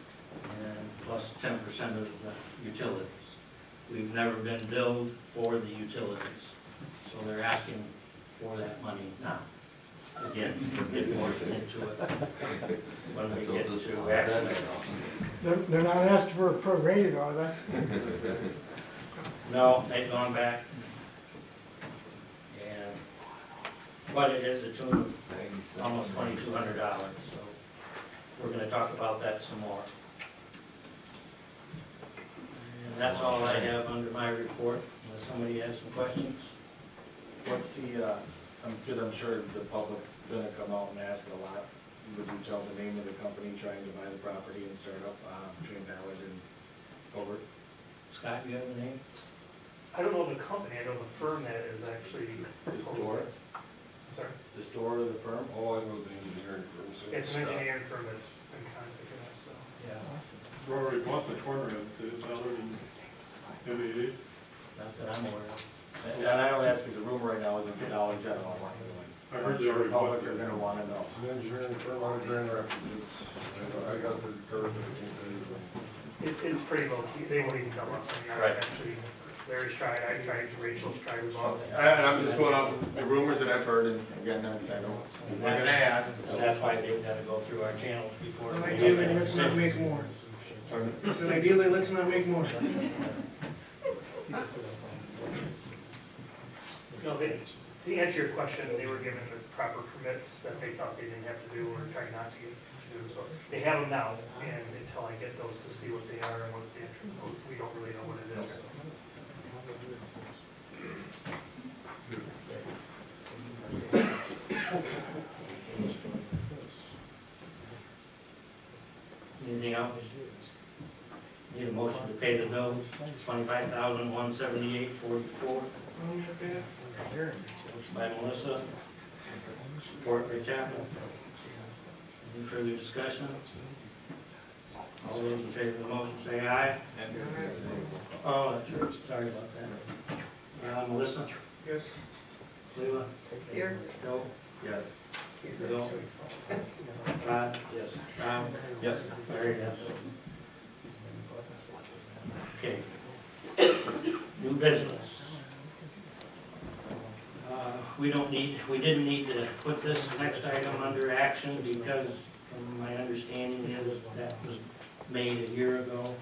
and plus 10% of the utilities. We've never been billed for the utilities, so they're asking for that money now. Again, we'll get more into it when we get to action. They're not asking for it prorated, are they? No, they've gone back. And, but it is a tune of almost $2,200, so we're gonna talk about that some more. And that's all I have under my report, unless somebody has some questions. What's the, because I'm sure the public's gonna come out and ask a lot, would you tell the name of the company trying to buy the property and start up between Ballard and Colbert? Scott, you have a name? I don't know the company, I know the firm that is actually. The store? Sorry, The store or the firm? All I know is the engineering firm. so it's an Scott. engineering firm that's been contacting us, so. Yeah. Rory bought the corner of it, Ballard and M88. Not that I'm aware of. And I only ask because the rumor right now is it's Dollar General. I heard I'm they sure already the bought public are it. gonna wanna know. It's an engineering firm out of Grand Rapids. I got the card, but I can't tell you. It's pretty low key, they won't even tell us, I mean, I Right. actually, Larry's tried, I tried, Rachel's tried, we've all. And I'm just going off the rumors that I've heard, and again, I know, we're gonna ask. So that's why they've gotta go through our channels before. Well, we make ideally, any let's not decision. make more. Pardon? I said ideally, let's not make more. No, to answer your question, they were given the proper permits that they thought they didn't have to do or trying not to get to do, so they have them now, and until I get those to see what they are and what the actual, we don't really know what it is, so. Anything else? Need a motion to pay the bills, $25,178.44. Motion by Melissa, support by Chapman. Any further discussion? All those in favor of the motion say aye. Oh, that's right, sorry about that. Melissa? Yes. Lela? Here, Joe? Yes. Bill? Rod? Yes. Tom? Yes. Larry, yes. Okay. New business. We didn't need to put this next item under action because from my understanding is that was made a year ago,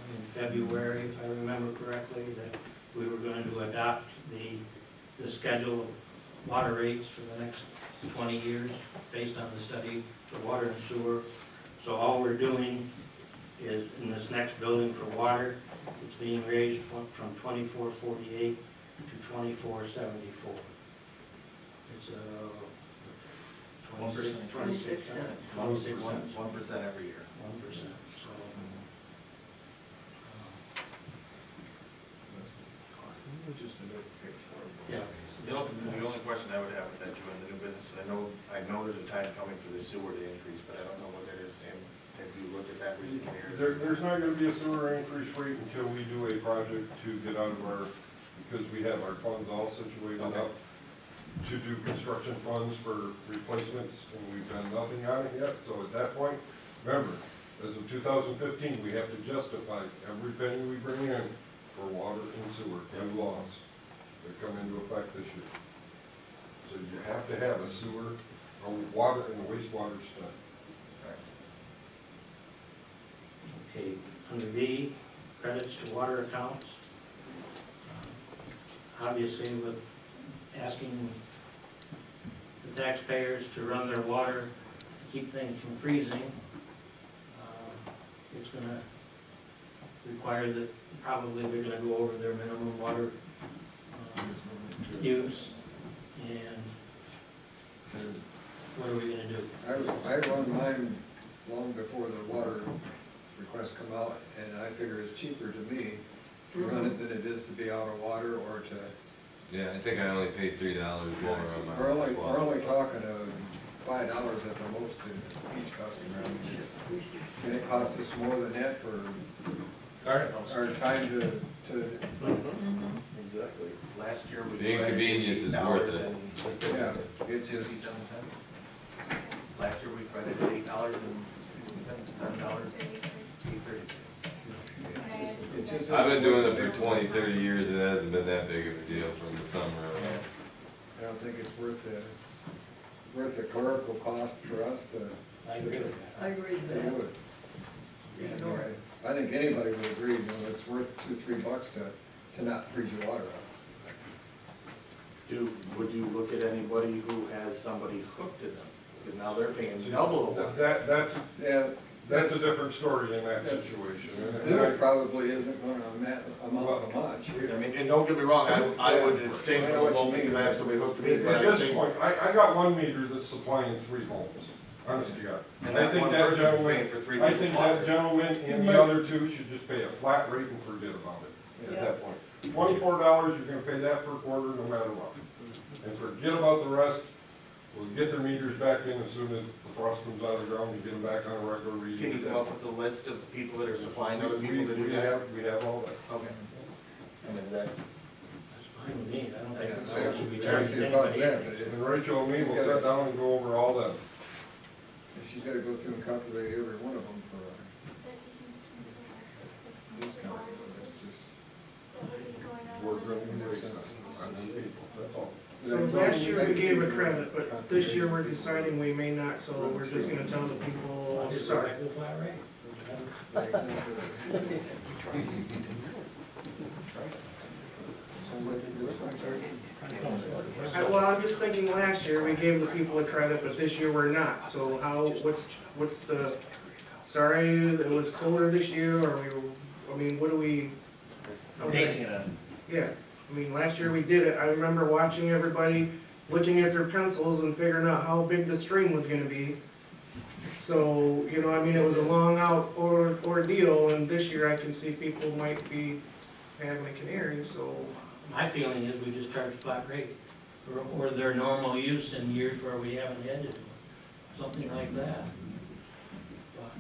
in February, if I remember correctly, that we were going to adopt the schedule of water rates for the next 20 years based on the study for water and sewer. So all we're doing is in this next building for water, it's being raised from $24.48 to $24.74. It's 26 cents. 26 cents. 1% every year. 1%, so. Yeah. The only question I would have with that, too, in the new business, I know there's a time coming for the sewer to increase, but I don't know what that is, Sam. Have you looked at that recently? There's not gonna be a sewer increase rate until we do a project to get out of our, because we have our funds all situated up to do construction funds for replacements, and we've done nothing on it yet, so at that point, remember, as of 2015, we have to justify every penny we bring in for water and sewer, new laws that come into effect this year. So you have to have a sewer, a water, and a wastewater study. Okay, under B, credits to water accounts. Obviously with asking the taxpayers to run their water, to keep things from freezing, it's gonna require that probably they're gonna go over their minimum water use, and what are we gonna do? I run mine long before the water requests come out, and I figure it's cheaper to me to run it than it is to be out of water or to. Yeah, I think I only paid $3 more on my. We're only talking $5 at the most to each customer. I mean, and it costs us more than that for Garnet house. our time to, Exactly. Last year we. The inconvenience is worth it. yeah, it's just, Last year we credited $8.67, $7.83. it just. I've been isn't doing worth it for 20, 30 years, and it hasn't been that big of a deal from the summer. I don't think it's worth the clerical cost for us to I agree with that. I agree with do that. it. Anyway, I think anybody would agree, you know, it's worth $2-3 to not freeze your water out. Would you look at anybody who has somebody hooked to them? Because now they're paying double the water. Yeah, That's a different story in that That's- situation. that probably isn't gonna amount to much. I mean, and don't get me wrong, I would abstain I know from what you voting mean. because I have somebody hooked to me, but At I this think. point, I got one meter that's supplying 3 homes, honest to God. And I that think one that person's gentleman, paying for 3 I think people's that water. gentleman and the other 2 should just pay a flat rate and forget about it at that point. $24, you're gonna pay that per quarter no matter what. And forget about the rest. We'll get their meters back in as soon as the frost comes out of the ground and get them back on a regular reading. Can you come up with a list of people that are supplying other We people to do that? we have all that. Okay. I mean, that, That's fine with me, I don't think Yeah, that should be so- charged to about anybody. that, but And Rachel and me will sit down and go over all that. If she's gotta go through and calculate every one of them for a discount, that's just. We're gonna be wasting on them people, that's all. So last year we gave a credit, but this year we're deciding we may not, so we're just gonna tell the people, I'll just sorry. go back to the flat rate. Well, I'm just thinking last year we gave the people a credit, but this year we're not, so how, what's the, sorry, it was colder this year, or I mean, what do we? Basing it on. Yeah, I mean, last year we did it, I remember watching everybody looking at their pencils and figuring out how big the stream was gonna be. So, you know, I mean, it was a long out ordeal, and this year I can see people might be having a canary, so. My feeling is we just charge flat rate, or their normal use in years where we haven't had to do it, something like that. But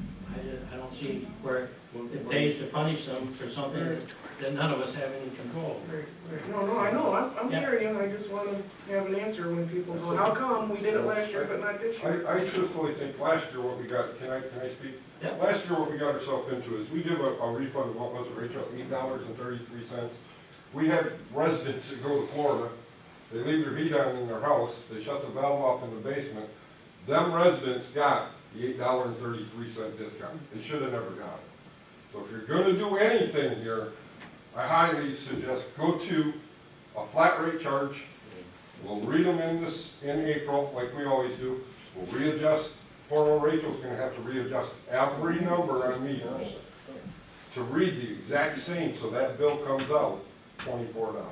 I don't see where it pays to punish them for something that none of us have any control over. No, I know, I'm Yeah. hearing you, I just wanna have an answer when people go, how come we did it last year but not this year? I truthfully think last year what we got, can I speak? Yeah. Last year what we got ourselves into is we give a refund of, what was it, Rachel, $8.33. We had residents that go to Florida, they leave their heat on in their house, they shut the valve off in the basement. Them residents got the $8.33 discount. They should have never got it. So if you're gonna do anything here, I highly suggest go to a flat rate charge. We'll read them in April, like we always do. We'll readjust, poor old Rachel's gonna have to readjust every number on meters to read the exact same, so that bill comes out $24.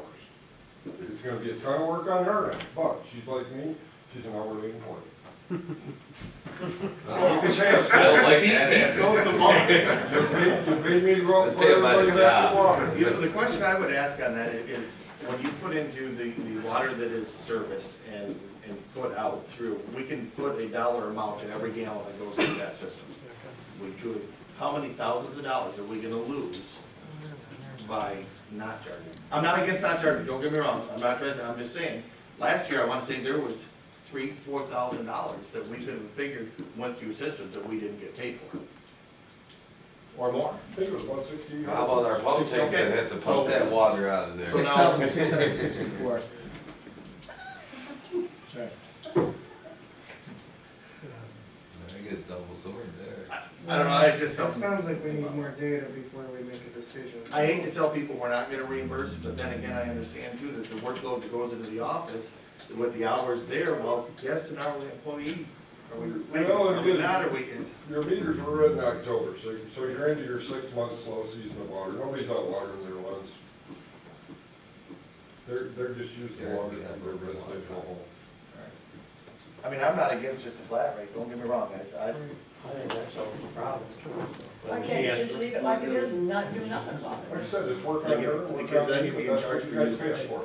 It's gonna be a ton of work on her end, but she's like me, she's an hourly employee. You can pay us. I don't like that he answer. goes the boss. You paid me to go out Let's for pay him by the everybody back to job. water. You know, the question I would ask on that is, when you put into the water that is serviced and put out through, we can put a dollar amount to every gallon that goes through that system. We truly, how many thousands of dollars are we gonna lose by not charging? I'm not against not charging, don't get me wrong, I'm not trying, I'm just saying, last year, I wanna say there was $3,000-4,000 that we could have figured went through systems that we didn't get paid for. Or more. I think it was 160. How about our pump tanks that have to pump that water out of there? So now- 6,664. Sorry. I get a double sword there. I don't know, I just, It sounds like we need more data before we make a decision. I hate to tell people we're not gonna reimburse, but then again, I understand too that the workload that goes into the office, with the hours there, well, yes, an hourly employee. Are we, Well, are we not, are we? Your meters were written in October, so you're into your 6-month slow season of water. Nobody's out watering their lawns. They're just using the water for their residential home. I mean, I'm not against just a flat rate, don't get me wrong, guys, I think that's a problem. Why But she can't you has just to- leave it like it is and not do nothing about Like I it? said, it's work on Like, her, work because on then me, you'd be but in that's charge what for you guys using pay us it. for.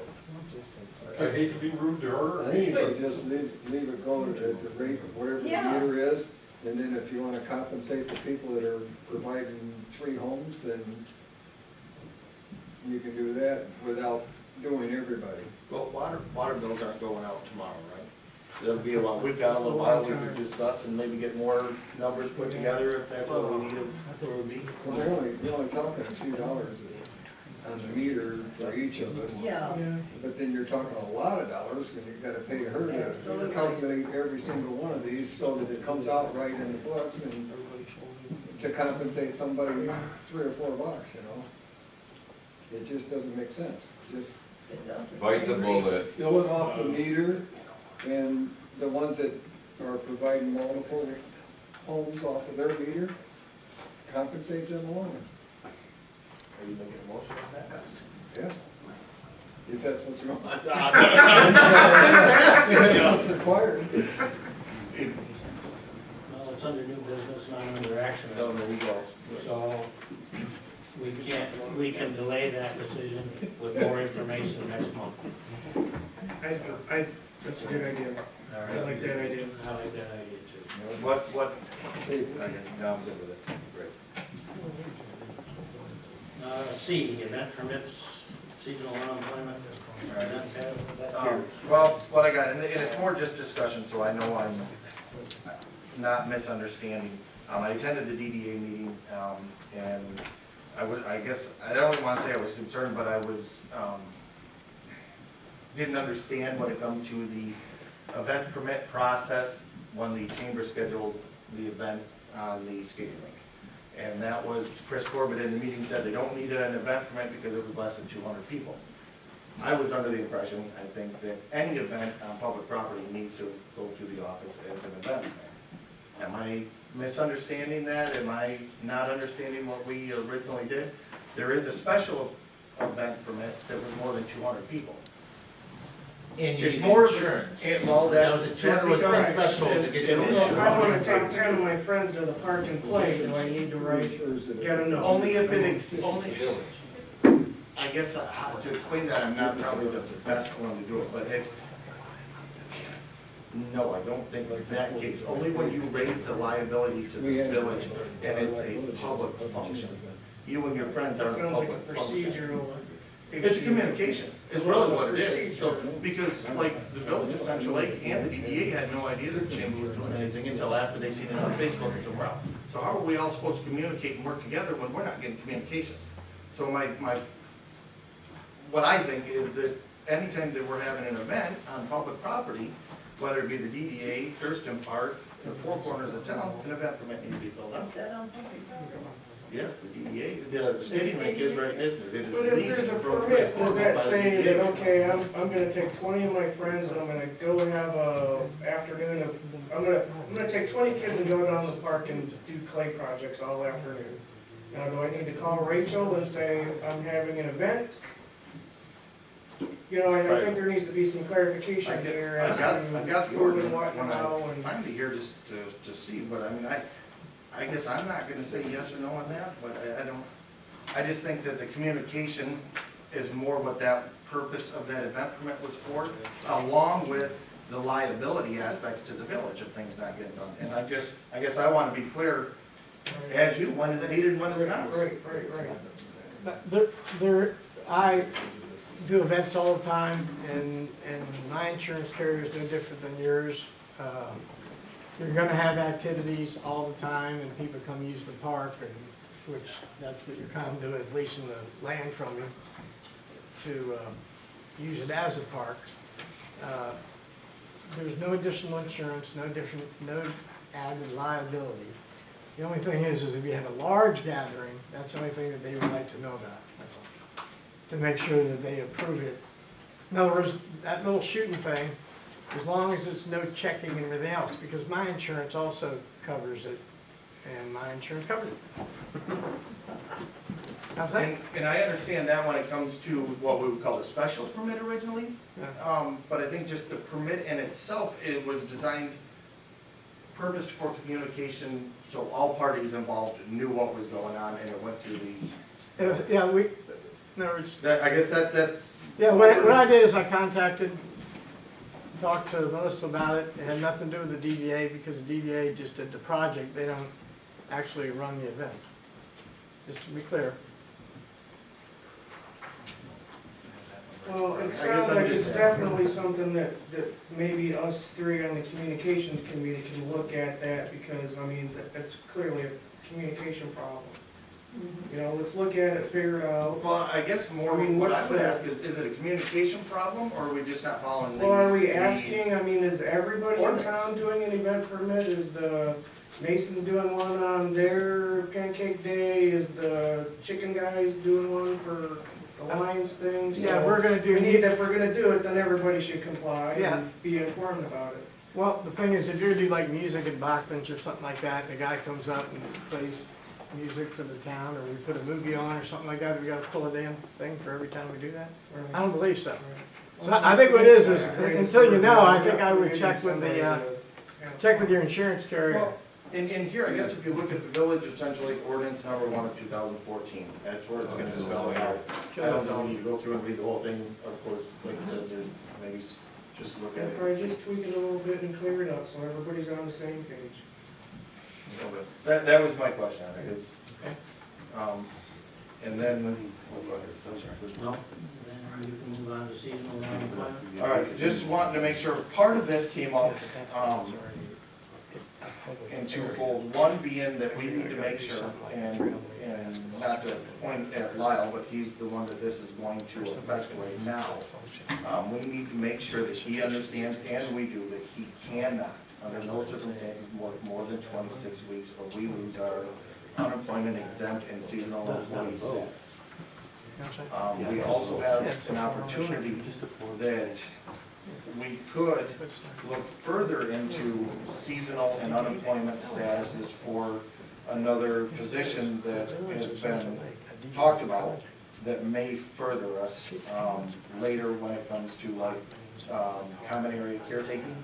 I hate to be rude to her or I me, think but they just leave it go at the rate of whatever the Yeah. meter is, and then if you wanna compensate the people that are providing 3 homes, then you can do that without doing everybody. Well, water bills aren't going out tomorrow, right? There'll be a while, we've got a little while, we could discuss and maybe get more numbers put together if that's what we need for a meeting. Well, you're only talking a few dollars on the meter for each of us. Yeah, But then you're talking a lot of dollars, because you've gotta pay her to Absolutely. calculate every single one of these so that it comes out right in the books and to compensate somebody $3 or $4, you know? It just doesn't make sense. Just it doesn't. Bite the bullet. bill it off the meter, and the ones that are providing multiple homes off of their meter, compensate them alone. Are you making a motion on that? Yeah. If that's what you want. No, If that's what's required. Well, it's under new business, not under action. there you go. So we can delay that decision with more information next month. That's a good idea. All I like that idea. I like that idea too. What, okay, now I'm good with it, great. C, event permits, seasonal unemployment. Events have, that's yours. Well, what I got, and it's more just discussion, so I know I'm not misunderstanding. I attended the DDA meeting, and I guess, I don't want to say I was concerned, but I was, didn't understand when it comes to the event permit process when the chamber scheduled the event on the skating rink. And that was, Chris Corbett in the meeting said they don't need an event permit because it was less than 200 people. I was under the impression, I think, that any event on public property needs to go through the office as an event permit. Am I misunderstanding that? Am I not understanding what we originally did? There is a special event permit that was more than 200 people. And you It's need more insurance. Well, That was a 200 was the Right. threshold to get you. So if I wanna take 10 of my friends to the park and play, do I need to write, get a note? Only if it, only, I guess, how to explain that, I'm not probably the best one to do it, but no, I don't think like that case, only when you raise the liability to the village and it's a public function. You and your friends are That a sounds like a public function. procedural. It's a communication, is really what it is. So, because like the village of Central Lake and the DDA had no idea that the chamber was doing anything until after they seen it on Facebook and somewhere else. So how are we all supposed to communicate and work together when we're not getting communications? So what I think is that anytime that we're having an event on public property, whether it be the DDA, Thurston Park, the four corners of town, an event permit needs to be filled out. Is that on public property? Yes, the DDA, the skating rink is right, isn't it? It is But if leased there's a from permit, Chris does that by the say DDA. that, okay, I'm gonna take 20 of my friends and I'm gonna go have a afternoon of, I'm gonna take 20 kids and go down the park and do clay projects all afternoon. Now, do I need to call Rachel and say, I'm having an event? You know, I Right. think there needs to be some clarification here as to I've got the who and ordinance what when and how I and. find it here just to see, but I mean, I guess I'm not gonna say yes or no on that, but I don't, I just think that the communication is more what that purpose of that event permit was for, along with the liability aspects to the village of things not getting done. And I guess I wanna be clear, as you, when is it needed, when is it not? Right. But I do events all the time, and my insurance carrier is no different than yours. You're gonna have activities all the time, and people come use the park, and, which, that's what you're kind of doing, leasing the land from you to use it as a park. There's no additional insurance, no added liability. The only thing is if you have a large gathering, that's the only thing that they would like to know about, that's all. To make sure that they approve it. In other words, that little shooting thing, as long as it's no checking and everything else, because my insurance also covers it, and my insurance covers it. How's that? And I understand that when it comes to what we would call a special permit originally, but I think just the permit in itself, it was designed, purposed for communication, so all parties involved knew what was going on, and it went through the, Yeah, in other words, I guess that's. yeah, what I did is I talked to Melissa about it. It had nothing to do with the DDA, because the DDA just did the project. They don't actually run the events, just to be clear. Well, it I guess sounds I'm like just it's asking. definitely something that maybe us three on the communications committee can look at that, because, I mean, that's clearly a communication problem. Mhm. You know, let's look at it, figure it out. Well, I guess more, I mean, what what's I would the- ask is it a communication problem, or are we just not following the? Well, are we the- asking, I mean, is everybody in Ordinance. town doing an event permit? Is the Masons doing one on their pancake day? Is the chicken guys doing one for the Lions thing? Yeah, So we're gonna do. if we're gonna do it, then everybody should comply Yeah. and be informed about it. Well, the thing is, if you do like music at Bachman's or something like that, the guy comes up and plays music for the town, or we put a movie on or something like that, we gotta pull a damn thing for every time we do that? I don't believe so. So I think what it is until you know, I think I would check with the, check with your insurance carrier. Well, in here, I guess if you look at the village, essentially ordinance number 1 of 2014, that's where it's gonna spell it out. I don't know, we need to go through and read the whole thing, of course, like I said, there's maybe just look at it. Or and see. just tweak it a little bit and clear it up, so everybody's on the same page. That was my question, I think, is, and then, No, then you can move on to seasonal unemployment. all right, just wanting to make sure, part of this came up, in twofold. One being that we need to make sure, and not to point at Lyle, but he's the one that this is going to affect right now. We need to make sure that he understands, and we do, that he cannot, under no circumstances, work more than 26 weeks, or we lose our unemployment exempt and seasonal employee status. We also have an opportunity that we could look further into seasonal and unemployment statuses for another position that has been talked about that may further us later when it comes to like common area caretaking.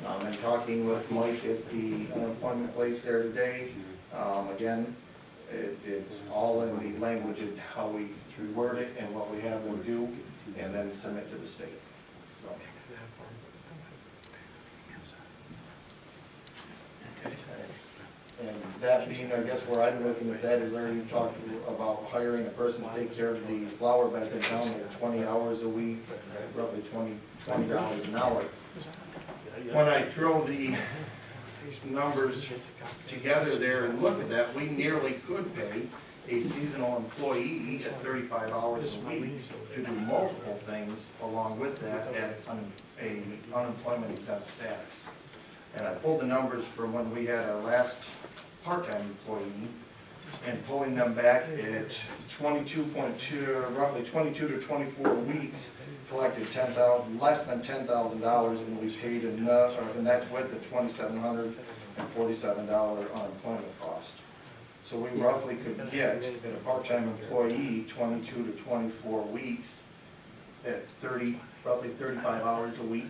And talking with Mike at the unemployment place there today, again, it's all in the language of how we word it and what we have them do, and then submit to the state. So. And that being, I guess, where I'm looking at that is there you talked about hiring a person to take care of the flower beds in town at 20 hours a week, roughly $20 an hour. When I throw the numbers together there and look at that, we nearly could pay a seasonal employee at 35 hours a week to do multiple things along with that at a unemployment exempt status. And I pulled the numbers from when we had our last part-time employee, and pulling them back at 22.2, roughly 22 to 24 weeks, collected less than $10,000, and we paid enough, and that's with the $2,747 unemployment cost. So we roughly could get, at a part-time employee, 22 to 24 weeks at roughly 35 hours a week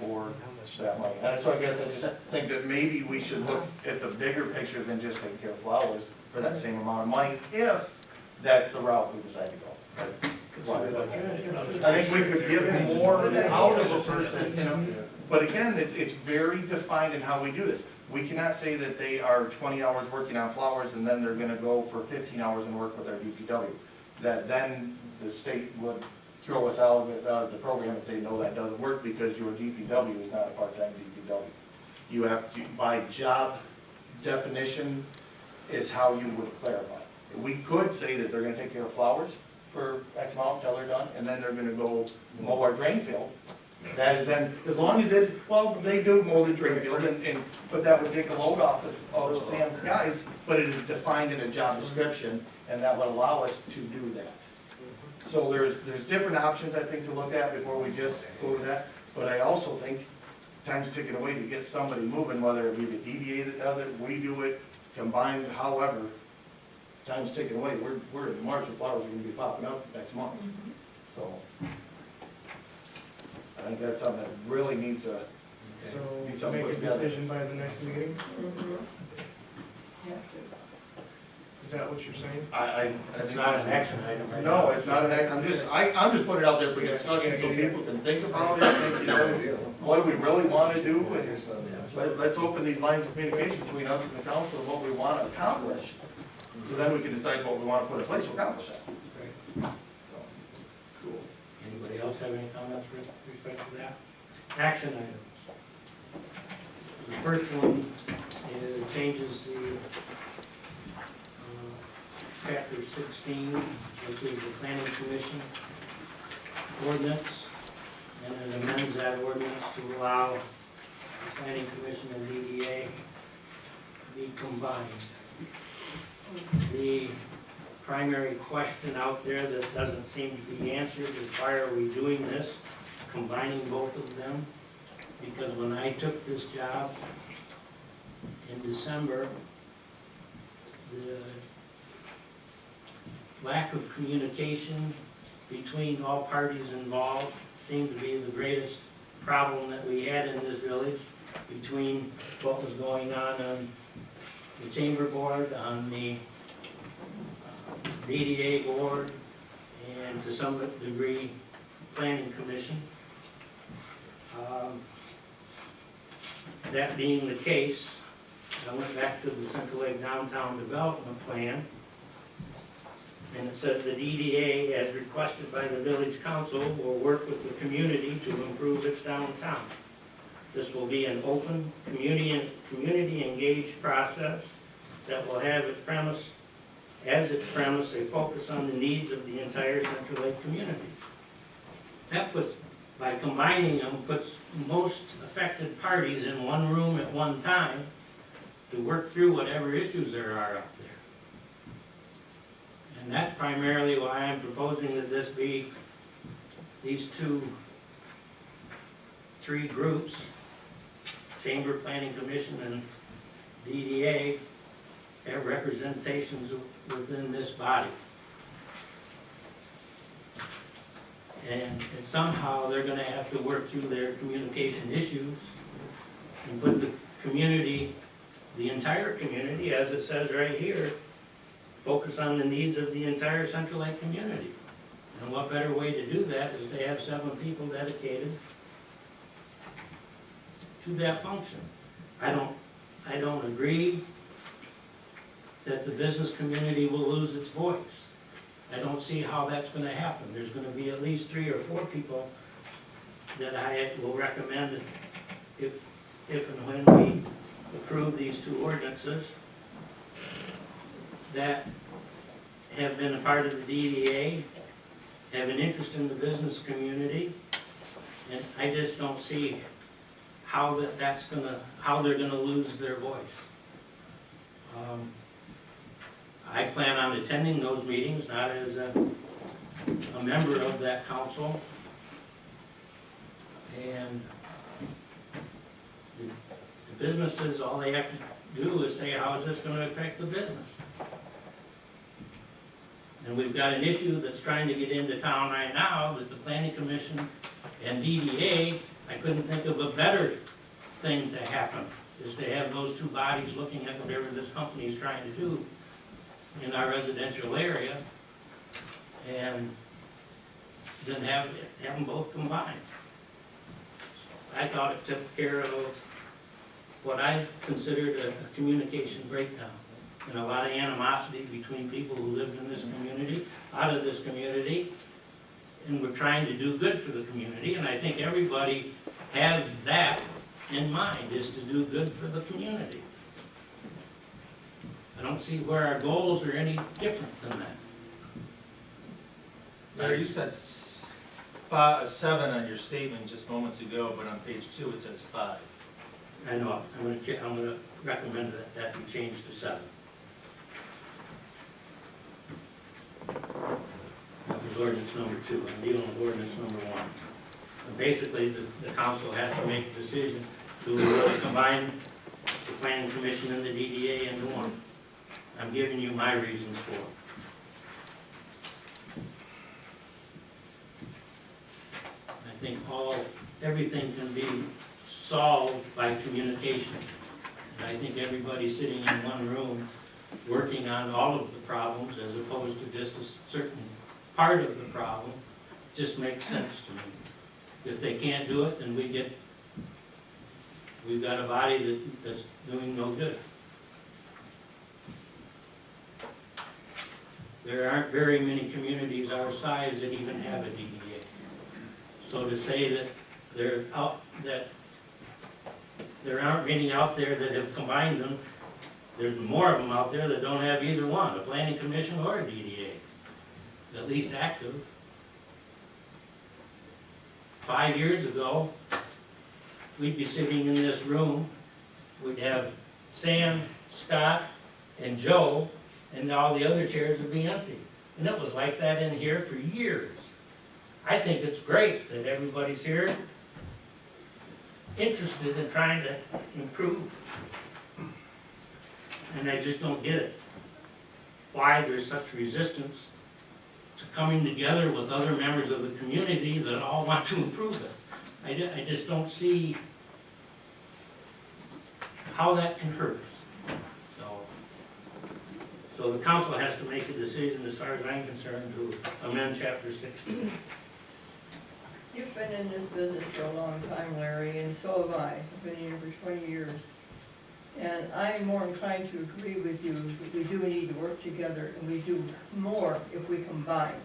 for that money. And so I guess I just think that maybe we should look at the bigger picture than just taking care of flowers for that same amount of money, if that's the route we decide to go. That's why I think we could give more out of a person, you know. But again, it's very defined in how we do this. We cannot say that they are 20 hours working on flowers and then they're gonna go for 15 hours and work with our DPW. That then the state would throw us out of the program and say, no, that doesn't work because your DPW is not a part-time DPW. You have to, by job definition, is how you would clarify. We could say that they're gonna take care of flowers for X amount until they're done, and then they're gonna go mow our drain field. That is then, as long as it, well, they do mow the drain field, but that would take a load off of Sam's guys, but it is defined in a job description, and that would allow us to do that. So there's different options, I think, to look at before we just go to that, but I also think time's ticking away to get somebody moving, whether it be the DDA that does it, we do it, combined, however, time's ticking away. We're in March, and flowers are gonna be popping up next month, so. I think that's something that really needs to, be So something make a put together. decision by the next meeting, Have to. is that what you're saying? It's not an action item right No, now. it's not an act, I'm just putting it out there for discussion so people can think about it, and think, you know, what do we really wanna do? And let's open these lines of communication between us and the council of what we wanna accomplish. So then we can decide what we wanna put in place to accomplish that. action items. The first one is changes the chapter 16, which is the planning commission ordinance, and it amends that ordinance to allow the planning commission and DDA to be combined. The primary question out there that doesn't seem to be answered is why are we doing this, combining both of them? Because when I took this job in December, the lack of communication between all parties involved seemed to be the greatest problem that we had in this village, between what was going on the chamber board, on the DDA board, and to some degree, planning commission. That being the case, I went back to the Central Lake Downtown Development Plan, and it says the DDA, as requested by the village council, will work with the community to improve its downtown. This will be an open, community-engaged process that will have its premise a focus on the needs of the entire Central Lake community. That puts, by combining them, puts most affected parties in one room at one time to work through whatever issues there are up there. And that's primarily why I'm proposing that this be these three groups, Chamber, Planning Commission, and DDA, have representations within this body. And somehow they're gonna have to work through their communication issues and put the community, the entire community, as it says right here, focus on the needs of the entire Central Lake community. And what better way to do that is to have 7 people dedicated to that function. I don't agree that the business community will lose its voice. I don't see how that's gonna happen. There's gonna be at least 3 or 4 people that I will recommend if and when we approve these 2 ordinances that have been a part of the DDA, have an interest in the business community, and I just don't see how how they're gonna lose their voice. I plan on attending those meetings, not as a member of that council. And the businesses, all they have to do is say, how is this gonna affect the business? And we've got an issue that's trying to get into town right now that the Planning Commission and DDA, I couldn't think of a better thing to happen, is to have those 2 bodies looking at whatever this company is trying to do in our residential area, and then have them both combined. I thought it took care of what I considered a communication breakdown, and a lot of animosity between people who lived in this community, out of this community, and we're trying to do good for the community, and I think everybody has that in mind, is to do good for the community. I don't see where our goals are any different than that. Larry, you said 7 on your statement just moments ago, but on page 2 it says 5. I know, I'm gonna recommend that be changed to 7. That was ordinance number 2, I'm dealing with ordinance number 1. And basically, the council has to make a decision to combine the planning commission and the DDA into one. I'm giving you my reasons for it. I think everything can be solved by communication. And I think everybody sitting in one room working on all of the problems as opposed to just a certain part of the problem just makes sense to me. If they can't do it, then we've got a body that's doing no good. There aren't very many communities our size that even have a DDA. So to say that there aren't many out there that have combined them. There's more of them out there that don't have either one, a planning commission or a DDA, at least active. 5 years ago, we'd be sitting in this room, we'd have Sam, Scott, and Joe, and all the other chairs would be empty. And it was like that in here for years. I think it's great that everybody's here, interested in trying to improve. And I just don't get it. Why there's such resistance to coming together with other members of the community that all want to improve it. I just don't see how that can hurt us. So the council has to make a decision, as far as I'm concerned, to amend chapter 16. You've been in this business for a long time, Larry, and so have I. I've been here for 20 years. And I'm more inclined to agree with you that we do need to work together, and we do more if we combine.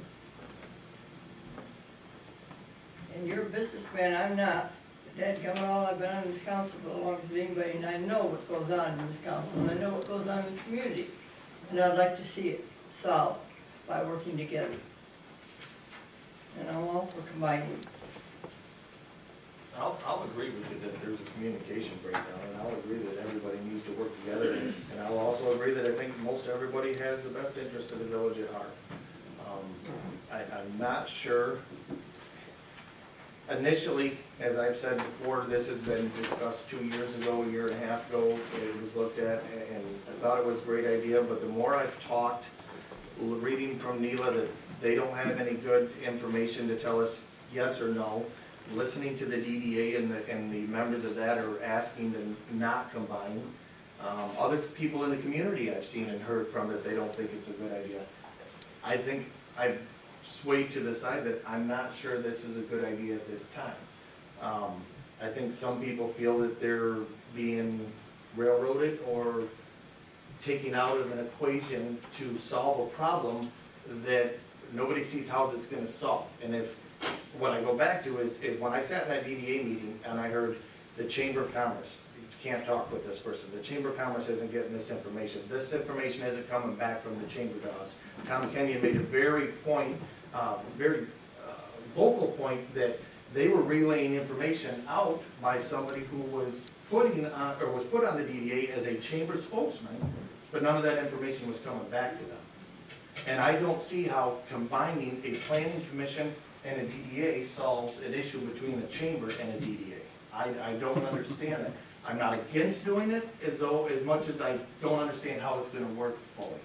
And you're a businessman, I'm not. Dadgummit, I've been on this council for as long as anybody, and I know what goes on in this council, and I know what goes on in this community. And I'd like to see it solved by working together. And I'm all for combining. I'll agree with you that there's a communication breakdown, and I'll agree that everybody needs to work together, and I'll also agree that I think most everybody has the best interest of the village at heart. I'm not sure. Initially, as I've said before, this has been discussed 2 years ago, a year and a half ago. It was looked at, and I thought it was a great idea, but the more I've talked, reading from Lela that they don't have any good information to tell us yes or no, listening to the DDA and the members of that are asking to not combine. Other people in the community I've seen and heard from that they don't think it's a good idea. I think I've swayed to the side that I'm not sure this is a good idea at this time. I think some people feel that they're being railroaded or taken out of an equation to solve a problem that nobody sees how it's gonna solve. And if, what I go back to is when I sat in that DDA meeting and I heard the Chamber of Commerce, you can't talk with this person, the Chamber of Commerce isn't getting this information isn't coming back from the Chamber to us. Tom Kenyon made a very vocal point that they were relaying information out by somebody who was put on the DDA as a chamber spokesman, but none of that information was coming back to them. And I don't see how combining a planning commission and a DDA solves an issue between a chamber and a DDA. I don't understand it. I'm not against doing it as much as I don't understand how it's gonna work fully.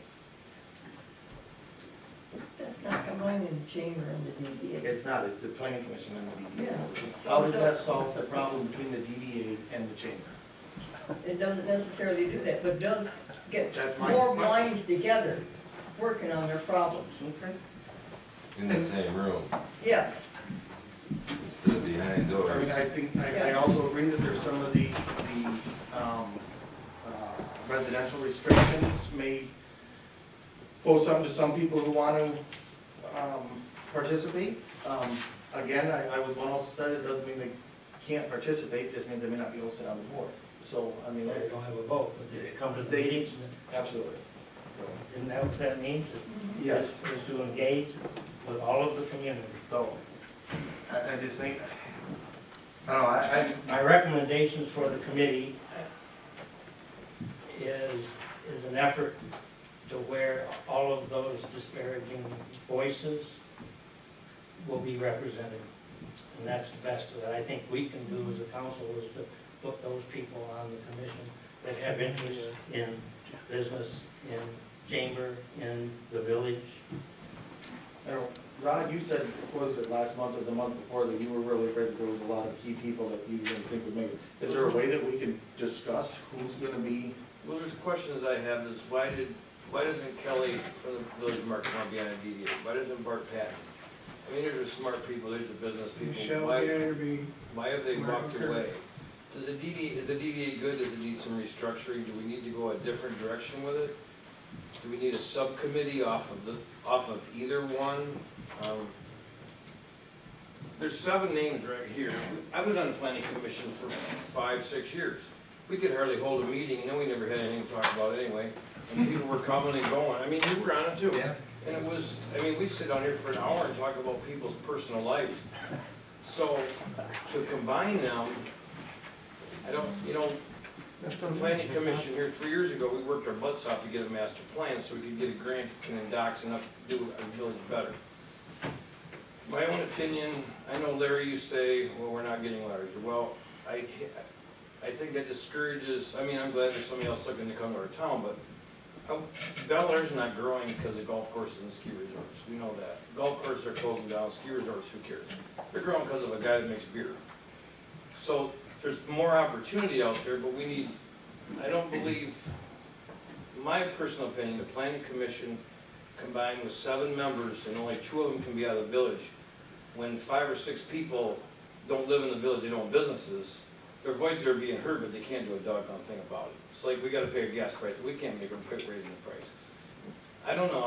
That's not combining the chamber and the DDA. It's not, it's the planning commission and the DDA. Yeah. How does that solve the problem between the DDA and the chamber? It doesn't necessarily do that, but does get That's my more question. minds together, working on their problems. Okay. In the same room, Yes, instead of behind doors. I mean, I think, I also agree that there's some of the residential restrictions may pose something to some people who want to participate. Again, I was one also said, it doesn't mean they can't participate, just means they may not be able to sit on the board. So, I mean, They don't have a vote, but they come to the They- meetings. absolutely. Isn't that what that means? Yes, Is to engage with all of the community. so, I just think, I don't know, My recommendations for the committee is an effort to where all of those disparaging voices will be represented. And that's the best that I think we can do as a council, is to put those people on the commission that have interest in business, in chamber, in the village. Rod, you said, what was it, last month or the month before, that you were really afraid that there was a lot of key people that you didn't think would make it. Is there a way that we can discuss who's gonna be? Well, there's questions I have, is why doesn't Kelly from the Village of March want to be on a DDA? Why doesn't Bart Patton? I mean, there's the smart people, there's the business people. Michelle Why Garvey, have they walked Martin away? Is the DDA good? Does it need some restructuring? Do we need to go a different direction with it? Do we need a subcommittee off of either one? there's 7 names right here. I was on the planning commission for 5, 6 years. We could hardly hold a meeting, and then we never had anything to talk about anyway. And people were coming and going. I mean, you were on it too. Yeah. And it was, I mean, we sit down here for an hour and talk about people's personal lives. So to combine them, I don't, you know, the planning commission here 3 years ago, we worked our butts off to get a master plan so we could get a grant and then docs and up, do our village better. My own opinion, I know Larry, you say, well, we're not getting letters. Well, I think that discourages, I mean, I'm glad there's somebody else looking to come to our town, but Bel Air's not growing because of golf courses and ski resorts. We know that. Golf courses are closing down, ski resorts, who cares? They're growing because of a guy that makes beer. So there's more opportunity out there, but we need, I don't believe, my personal opinion, the planning commission combined with 7 members and only 2 of them can be out of the village. When 5 or 6 people don't live in the village, they own businesses, their voices are being heard, but they can't do a doggone thing about it. It's like, we gotta pay a gas price, we can't make them quit raising the price. I don't know,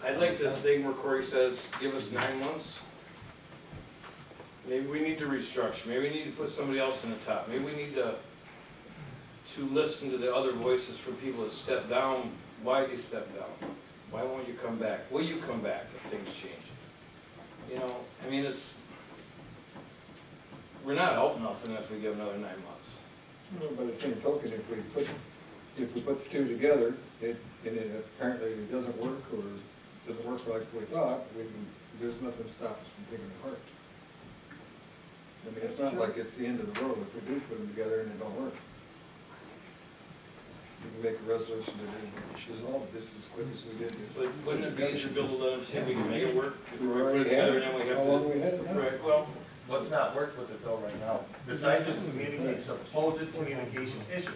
I'd like the thing where Corey says, give us 9 months. Maybe we need to restructure, maybe we need to put somebody else in the top, maybe we need to listen to the other voices from people that step down, why they step down. Why won't you come back? Will you come back if things change? You know, I mean, we're not out nothing if we give another 9 months. Well, by the same token, if we put the two together, and it apparently it doesn't work, or doesn't work like we thought, there's nothing stops us from taking it apart. I mean, it's not like it's the end of the road if we do put them together and it don't work. We can make a resolution to resolve this as quick as we did. But wouldn't it be easier to build a letter and say we can make it work? If We we put it already together had and then we it, have how long to. we had it now? Right, well, What's not worked with it though right now? Besides just supposed communication issue.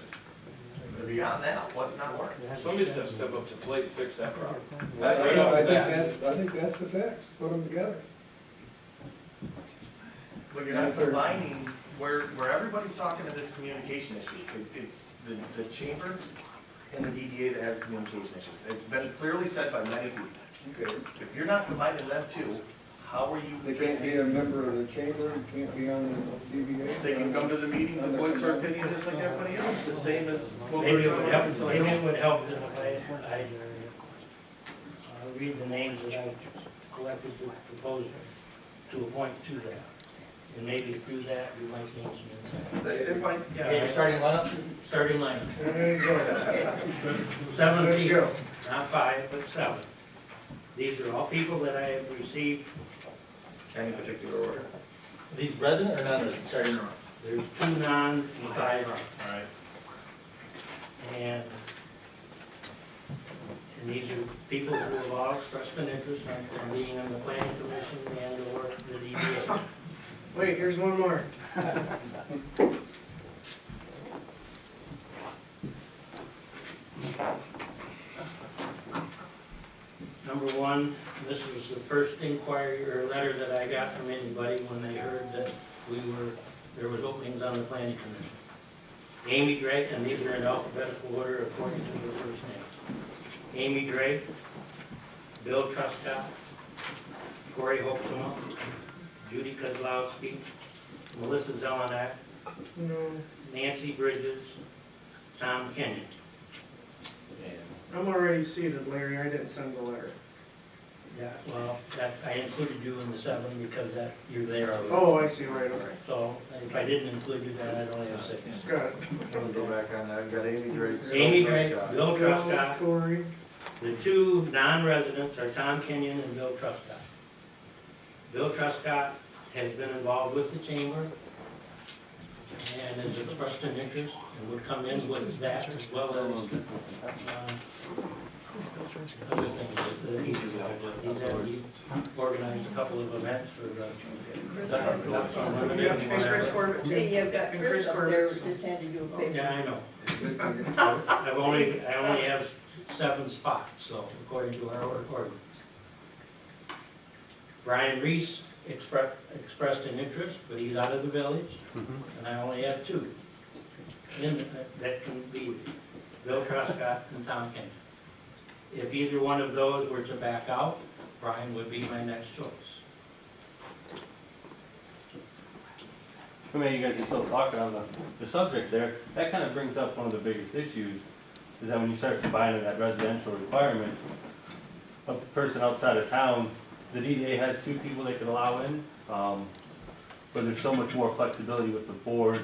Beyond that, what's not working? somebody's gotta step up to the plate and fix that problem. I think that's the facts, put them together. But you're not combining where everybody's talking to this communication issue. It's the chamber and the DDA that has a communication issue. It's been clearly said by many people. Okay. If you're not combining them two, how are you? They can't be a member of the chamber, can't be on the DBA. They can come to the meetings and voice their opinion just like everybody else, the same as. what Maybe we're it would doing. help, maybe it would help if I read the names that I collected to propose to appoint to that. And maybe through that, we might gain some insight. It might, Yeah. yeah. Starting lineup? Starting line, There you go. 7 Let's people, go. not 5, but 7. These are all people that I have received. Any particular order? These resident or non-resident, starting lineup? There's 2 non and 5 are. All right. And these are people who have all expressed an interest in being on the planning commission and or the DDA. Wait, here's one more. Number 1, this was the first inquiry or letter that I got from anybody when they heard that there was openings on the planning commission. Amy Drake, and these are in alphabetical order according to their first name. Amy Drake, Bill Truscott, Corey Hoaxma, Judy Kozlowski, Melissa Zelenak, No, Nancy Bridges, Tom Kenyon. I'm already seated, Larry, I didn't send the letter. Yeah, well, I included you in the 7 because you're there already. Oh, I see, right, okay. So if I didn't include you, then I'd only have 6. Good. We'll go back on that. We've got Amy Drake. Amy Drake, Bill Truscott. Corey. The 2 non-residents are Tom Kenyon and Bill Truscott. Bill Truscott has been involved with the chamber and has expressed an interest and would come in with that as well as other things that he's involved with. He's organized a couple of events for Ducks Unlimited and whatever. Hey, you've got Chris up there, just handed you a paper. Yeah, I know. I only have 7 spots, so according to our ordinance. Brian Reese expressed an interest, but he's out of the village, and I only have 2. That can be Bill Truscott and Tom Kenyon. If either one of those were to back out, Brian would be my next choice. I mean, you guys are still talking on the subject there, that kind of brings up one of the biggest issues, is that when you start combining that residential requirement, a person outside of town, the DDA has 2 people they can allow in, but there's so much more flexibility with the board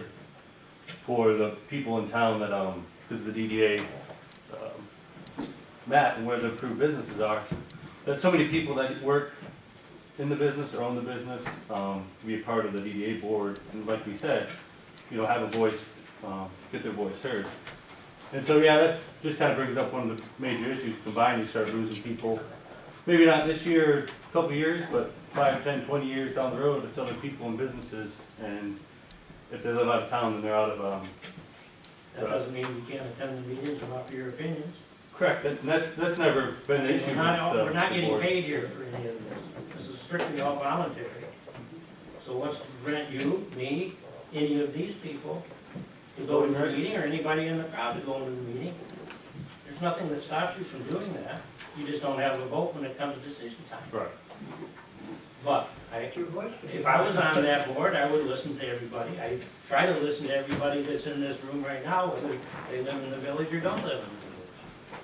for the people in town that, because the DDA map and where the approved businesses are, that so many people that work in the business or own the business, to be a part of the DDA board, and like we said, you know, have a voice, get their voice heard. And so, yeah, that's just kind of brings up one of the major issues. Combined, you start losing people, maybe not this year, a couple of years, but 5, 10, 20 years down the road, it's other people and businesses, and if they live out of town, then they're out of, That doesn't mean you can't attend the meetings and offer your opinions. correct, and that's never been an issue. We're not the getting board. paid here for any of this. This is strictly all voluntary. So what's to prevent you, me, any of these people to go to the meeting, or anybody in the crowd to go to the meeting? There's nothing that stops you from doing that. You just don't have a vote when it comes to decision time. Right. But if I was on that board, I would listen to everybody. I try to listen to everybody that's in this room right now, whether they live in the village or don't live in the village.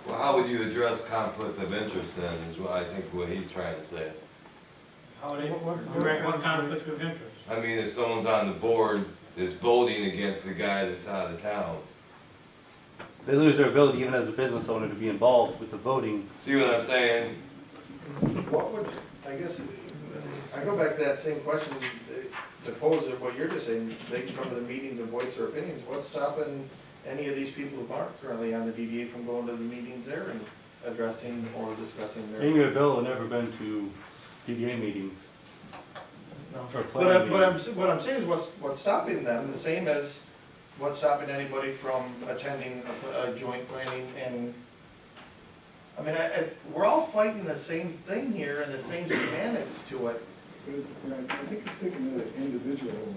Well, how would you address conflict of interest then, is what I think what he's trying to say. How would it direct what conflict of interest? I mean, if someone's on the board that's voting against the guy that's out of town, They lose their ability, even as a business owner, to be involved with the voting. see what I'm saying? What would, I guess, I go back to that same question to pose it, what you're just saying, they can come to the meetings and voice their opinions. What's stopping any of these people who aren't currently on the DDA from going to the meetings there and addressing or discussing their? Amy or Bill have never been to DDA meetings. Or But planning what meetings. I'm saying is what's stopping them, the same as what's stopping anybody from attending a joint planning and, I mean, we're all fighting the same thing here and the same semantics to it. But it's, I think it's taking the individual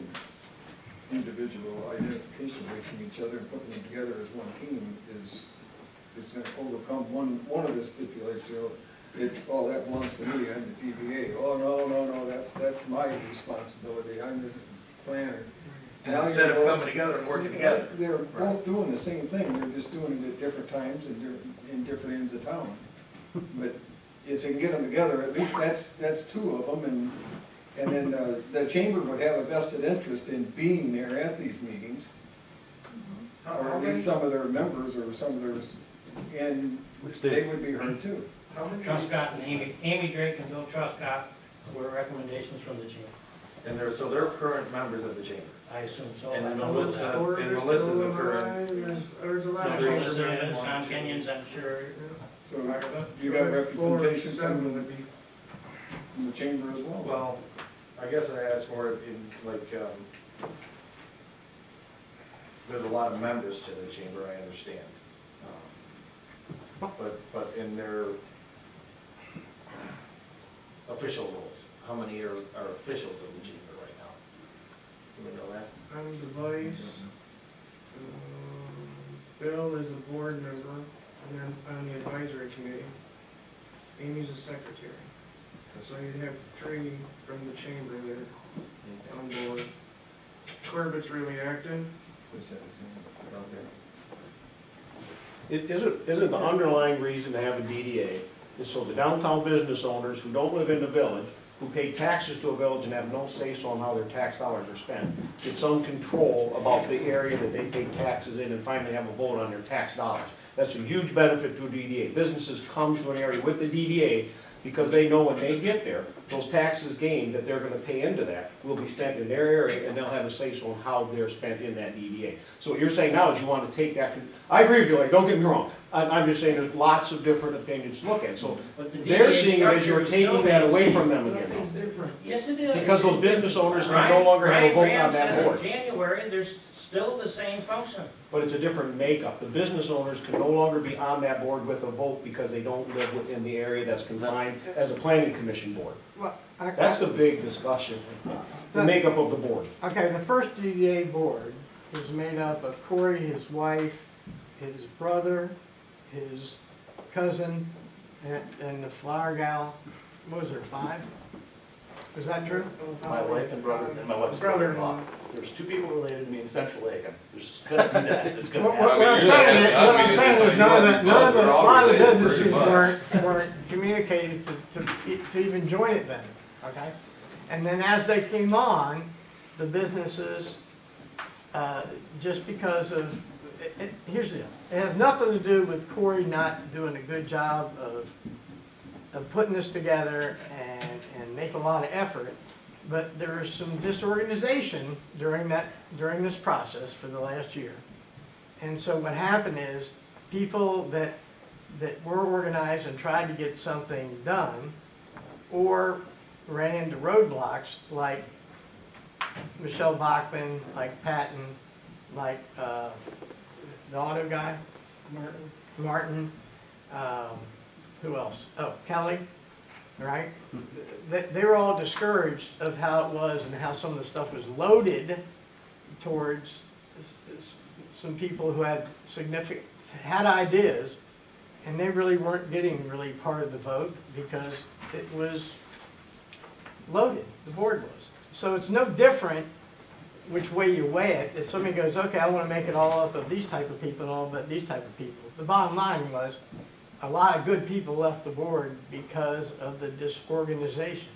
identification away from each other and putting them together as one team is going to overcome one of the stipulations. You know, it's, oh, that belongs to me, I'm the DBA. Oh, no, that's my responsibility, I'm the planner. And Now instead you're of both- coming together and working together. They're both doing the same thing, they're just doing it at different times and in different ends of town. But if you can get them together, at least that's 2 of them, and then the chamber would have a vested interest in being there at these meetings. Or at least some of their members or some of theirs, and they would be heard too. Truscott and Amy Drake and Bill Truscott were recommendations from the chamber. And they're current members of the chamber. I assume so. And I don't know Melissa- that. and Melissa's a current- There's a lot of. So Melissa is, Tom Kenyon's, I'm sure, So part of it. you got representation 7 would be. from the chamber as well. Well, I guess I asked more in, like, there's a lot of members to the chamber, I understand. But in their official roles, how many are officials of the chamber right now? Do we know that? I'm the vice. Bill is a board member, and then on the advisory committee. Amy's a secretary. So you have 3 from the chamber there on board. Corbett's really active. Isn't the underlying reason to have a DDA is so the downtown business owners who don't live in the village, who pay taxes to a village and have no say-so on how their tax dollars are spent, get some control about the area that they pay taxes in and finally have a vote on their tax dollars. That's a huge benefit to a DDA. Businesses come to an area with the DDA because they know when they get there, those taxes gained that they're gonna pay into that will be spent in their area, and they'll have a say-so on how they're spent in that DDA. So what you're saying now is you wanna take that, I agree with you, like, don't get me wrong, I'm just saying there's lots of different opinions to look at, so But the they're DDA seeing it as you're structure is still taking that away from them Nothing's again. different. Yes, it is. Because those business owners can no longer have a vote on that board. In January, there's still the same function. But it's a different makeup. The business owners can no longer be on that board with a vote because they don't live within the area that's confined as a planning commission board. That's the big discussion, the makeup of the board. Okay, the first DDA board is made up of Corey, his wife, his brother, his cousin, and the flower gal. What was there, 5? Is that true? My wife and brother, and my wife's Brother-in-law. brother-in-law. There's two people related to me in Central Lake, and there's gonna be that, it's gonna What happen. I'm saying is, what I'm saying is none of the, a lot of the businesses weren't communicated to even join it then, okay? And then as they came on, the businesses, just because of, here's the deal. It has nothing to do with Corey not doing a good job of putting this together and making a lot of effort. But there was some disorganization during this process for the last year. And so what happened is people that were organized and tried to get something done or ran into roadblocks like Michelle Bachman, like Patton, like the auto guy, Martin, who else? Oh, Kelly, right? They were all discouraged of how it was and how some of the stuff was loaded towards some people who had ideas, and they really weren't getting really part of the vote because it was loaded, the board was. So it's no different which way you weigh it. If somebody goes, okay, I want to make it all up of these type of people and all but these type of people. The bottom line was a lot of good people left the board because of the disorganization.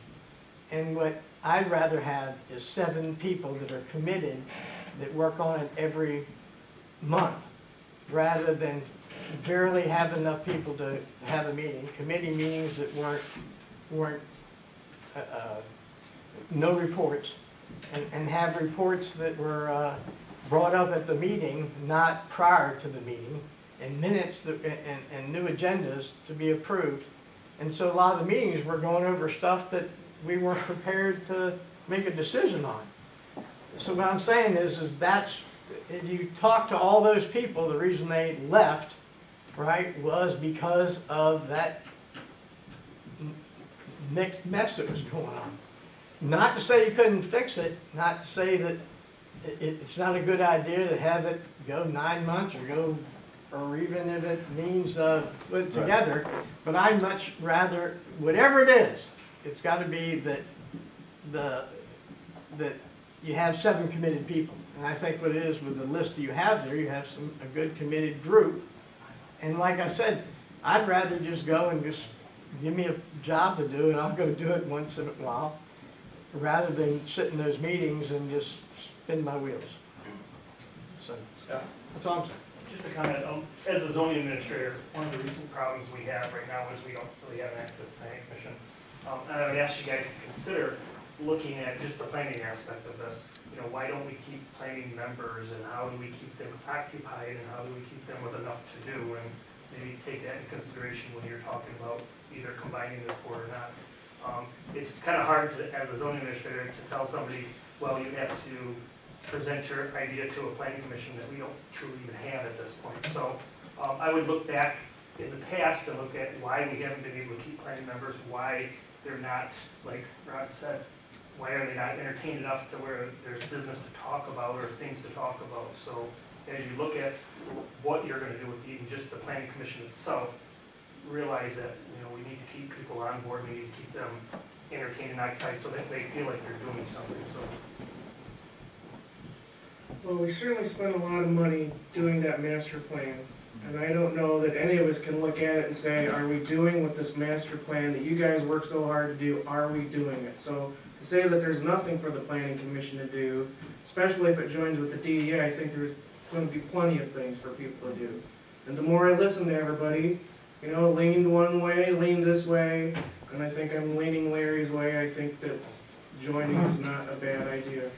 And what I'd rather have is 7 people that are committed, that work on it every month, rather than barely have enough people to have a meeting, committee meetings that weren't no reports, and have reports that were brought up at the meeting, not prior to the meeting, and minutes that, and new agendas to be approved. And so a lot of the meetings were going over stuff that we weren't prepared to make a decision on. So what I'm saying is that's, if you talk to all those people, the reason they left, right, was because of that mixed mess that was going on. Not to say you couldn't fix it, not to say that it's not a good idea to have it go 9 months or even if it means put it together, but I'd much rather, whatever it is, it's got to be that you have 7 committed people. And I think what it is with the list that you have there, you have a good committed group. And like I said, I'd rather just go and just give me a job to do, and I'll go do it once in a while, rather than sit in those meetings and just spin my wheels. So, that's all I'm saying. Just a comment, as a zoning administrator, one of the recent problems we have right now is we don't really have an active planning commission. And I would ask you guys to consider looking at just the planning aspect of this. You know, why don't we keep planning members, and how do we keep them occupied, and how do we keep them with enough to do? And maybe take that into consideration when you're talking about either combining this board or not. It's kind of hard to, as a zoning administrator, to tell somebody, well, you have to present your idea to a planning commission that we don't truly even have at this point. So I would look back in the past and look at why we haven't been able to keep planning members, why they're not, like Rod said, why are they not entertained enough to where there's business to talk about or things to talk about. So as you look at what you're going to do with even just the planning commission itself, realize that, you know, we need to keep people on board, we need to keep them entertained and occupied so that they feel like they're doing something. So. Well, we certainly spent a lot of money doing that master plan, and I don't know that any of us can look at it and say, are we doing what this master plan that you guys work so hard to do, are we doing it? So to say that there's nothing for the planning commission to do, especially if it joins with the DDA, I think there's going to be plenty of things for people to do. And the more I listen to everybody, you know, leaned one way, leaned this way, and I think I'm leaning Larry's way. I think that joining is not a bad idea.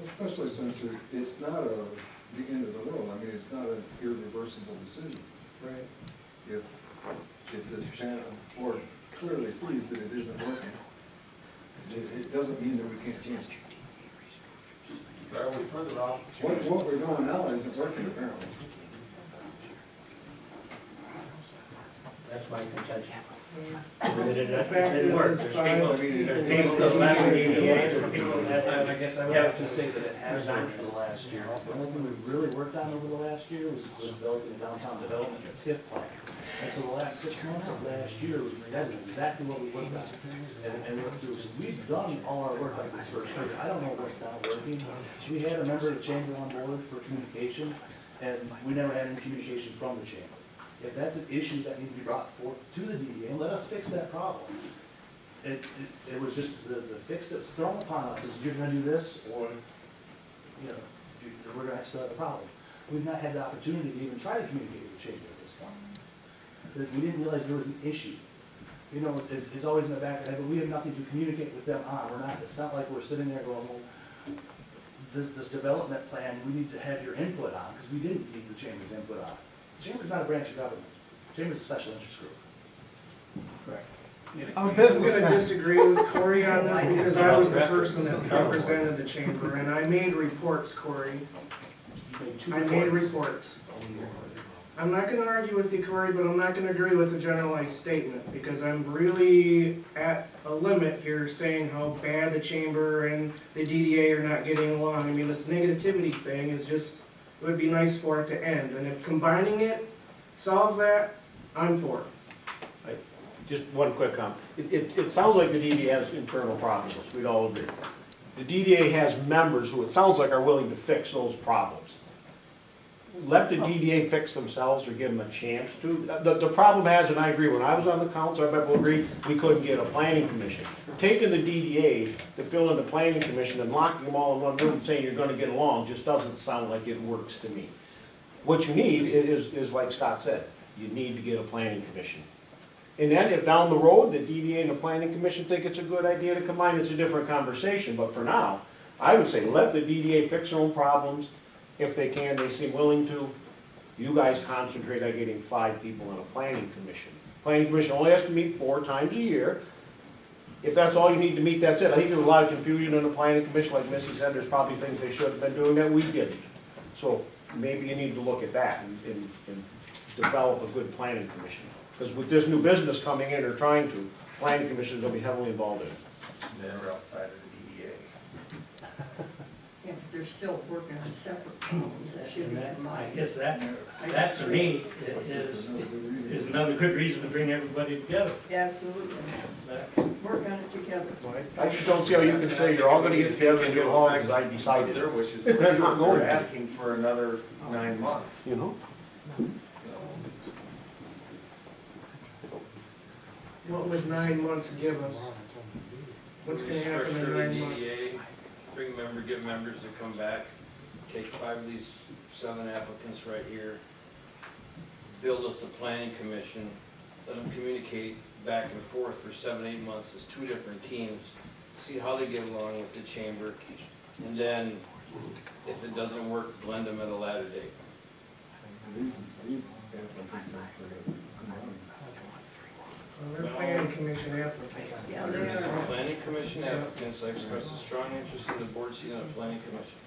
Especially since it's not the end of the world. I mean, it's not an irreversible decision. Right. If this board clearly sees that it isn't working, it doesn't mean that we can't change it. Are we further off? What we're doing now isn't working apparently. That's my contention. It fact didn't work. is, There's five- people, there's people still back in DDA, there's people that have. I guess I would have to say that it has been for the last year. The only thing we really worked on over the last year was developing the downtown development, the TIF plan. And so the last 6 months of last year, that's exactly what we worked on. And went through, so we've done all our work like this first year. I don't know what's not working. We had a member of the chamber on board for communication, and we never had any communication from the chamber. If that's an issue that needs to be brought forth to the DDA, let us fix that problem. It was just the fix that's thrown upon us is you're gonna do this, or, you know, we're gonna still have a problem. We've not had the opportunity to even try to communicate with the chamber at this point. We didn't realize there was an issue. You know, it's always in the back of the head, but we have nothing to communicate with them on. We're not, it's not like we're sitting there going, well, this development plan, we need to have your input on, because we didn't need the chamber's input on it. The chamber's not a branch of government. The chamber's a special interest group. Correct. I'm a I'm gonna businessman. disagree with Corey on this because I was the person that represented the chamber and I made reports, Corey. You made 2 I made reports. reports. I'm not gonna argue with you, Corey, but I'm not gonna agree with a generalized statement because I'm really at a limit here saying how bad the chamber and the DDA are not getting along. I mean, this negativity thing is just, it would be nice for it to end. And if combining it solves that, I'm for it. Just one quick comment. It sounds like the DDA has internal problems, we'd all agree. The DDA has members who it sounds like are willing to fix those problems. Let the DDA fix themselves or give them a chance to. The problem has, and I agree, when I was on the council, everybody will agree, we couldn't get a planning commission. Taking the DDA to fill in the planning commission and locking them all in one room and saying you're gonna get along just doesn't sound like it works to me. What you need is like Scott said, you need to get a planning commission. And then if down the road, the DDA and the planning commission think it's a good idea to combine, it's a different conversation. But for now, I would say let the DDA fix their own problems. If they can, they seem willing to. You guys concentrate on getting 5 people on a planning commission. Planning commission only has to meet 4 times a year. If that's all you need to meet, that's it. I think there was a lot of confusion in the planning commission, like Missy said, there's probably things they should have been doing that we didn't. So maybe you need to look at that and develop a good planning commission. Because with this new business coming in, or trying to, planning commission is going to be heavily involved in it. They're outside of the DDA. Yeah, but they're still working on separate problems that should be I combined. guess that to me is another good reason to bring everybody together. Absolutely. That's, Work on it together. I just don't see how you can say you're all going to get together and get along because I decided. Their wishes. They're not going They're to. asking for another 9 months. You know? What would 9 months give us? What's gonna happen in 9 months? DDA, get members to come back, take 5 of these 7 applicants right here, build us a planning commission, let them communicate back and forth for 7, 8 months as 2 different teams, see how they get along with the chamber, and then if it doesn't work, blend them at a later date. They're planning commission applicants. Yeah, they are. Planning commission applicants, I express a strong interest in the board seat on the planning commission.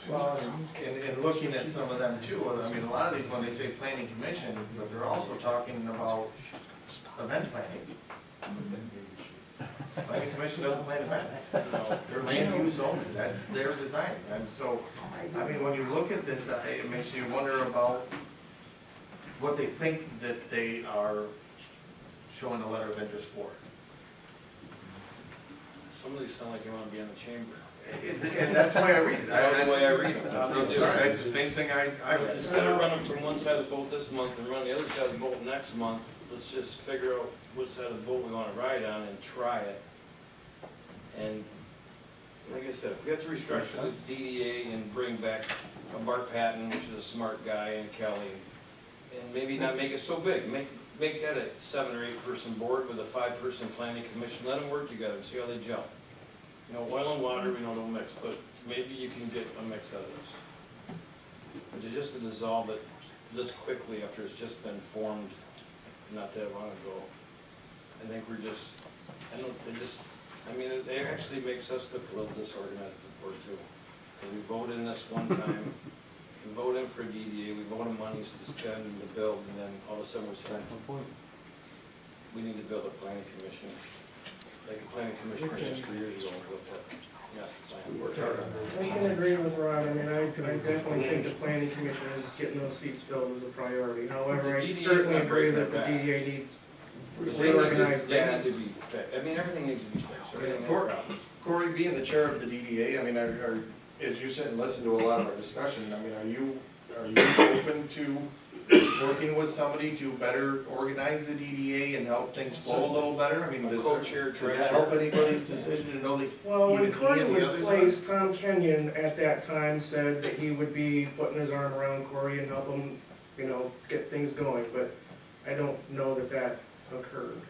Well, and looking at some of them too, I mean, a lot of these, when they say planning commission, but they're also talking about event planning. Planning commission doesn't plan events. They're land use only, that's their design. And so, I mean, when you look at this, it makes you wonder about what they think that they are showing a letter of interest for. Some of these sound like they want to be in the chamber. And that's the way I read it. That's the way I read them. I'm sorry, that's the same thing I read. Instead of running from one side of the boat this month and running the other side of the boat next month, let's just figure out which side of the boat we want to ride on and try it. And like I said, if we have to restructure the DDA and bring back a Bart Patton, which is a smart guy, and Kelly, and maybe not make it so big, make that a 7 or 8 person board with a 5-person planning commission, let them work together, see how they gel. You know, oil and water, we know don't mix, but maybe you can get a mix out of this. But just to dissolve it this quickly after it's just been formed not that long ago, I think we're just, it actually makes us look a little disorganized, the board too. Because we voted in this one time, we vote in for a DDA, we vote on monies to spend and to build, and then all of a sudden we're saying, we need to build a planning commission. Like a planning commission just 3 years ago with that master plan. I can agree with Rod, I mean, I definitely think the planning commission is getting those seats filled as a priority. However, I The DDA 's certainly not agree breaking that the their backs. DDA needs Because reorganized they need back. to be fixed, I mean, everything needs to be fixed, everything has problems. Corey, being the chair of the DDA, I mean, as you sit and listen to a lot of our discussion, I mean, are you open to working with somebody to better organize the DDA and help things flow a little better? I mean, does that help anybody's decision to know that Well, when even he Corey and the was others placed, Tom Kenyon at that time said that he would be putting his arm around Corey and help him, you know, get things going, but I don't know that that occurred.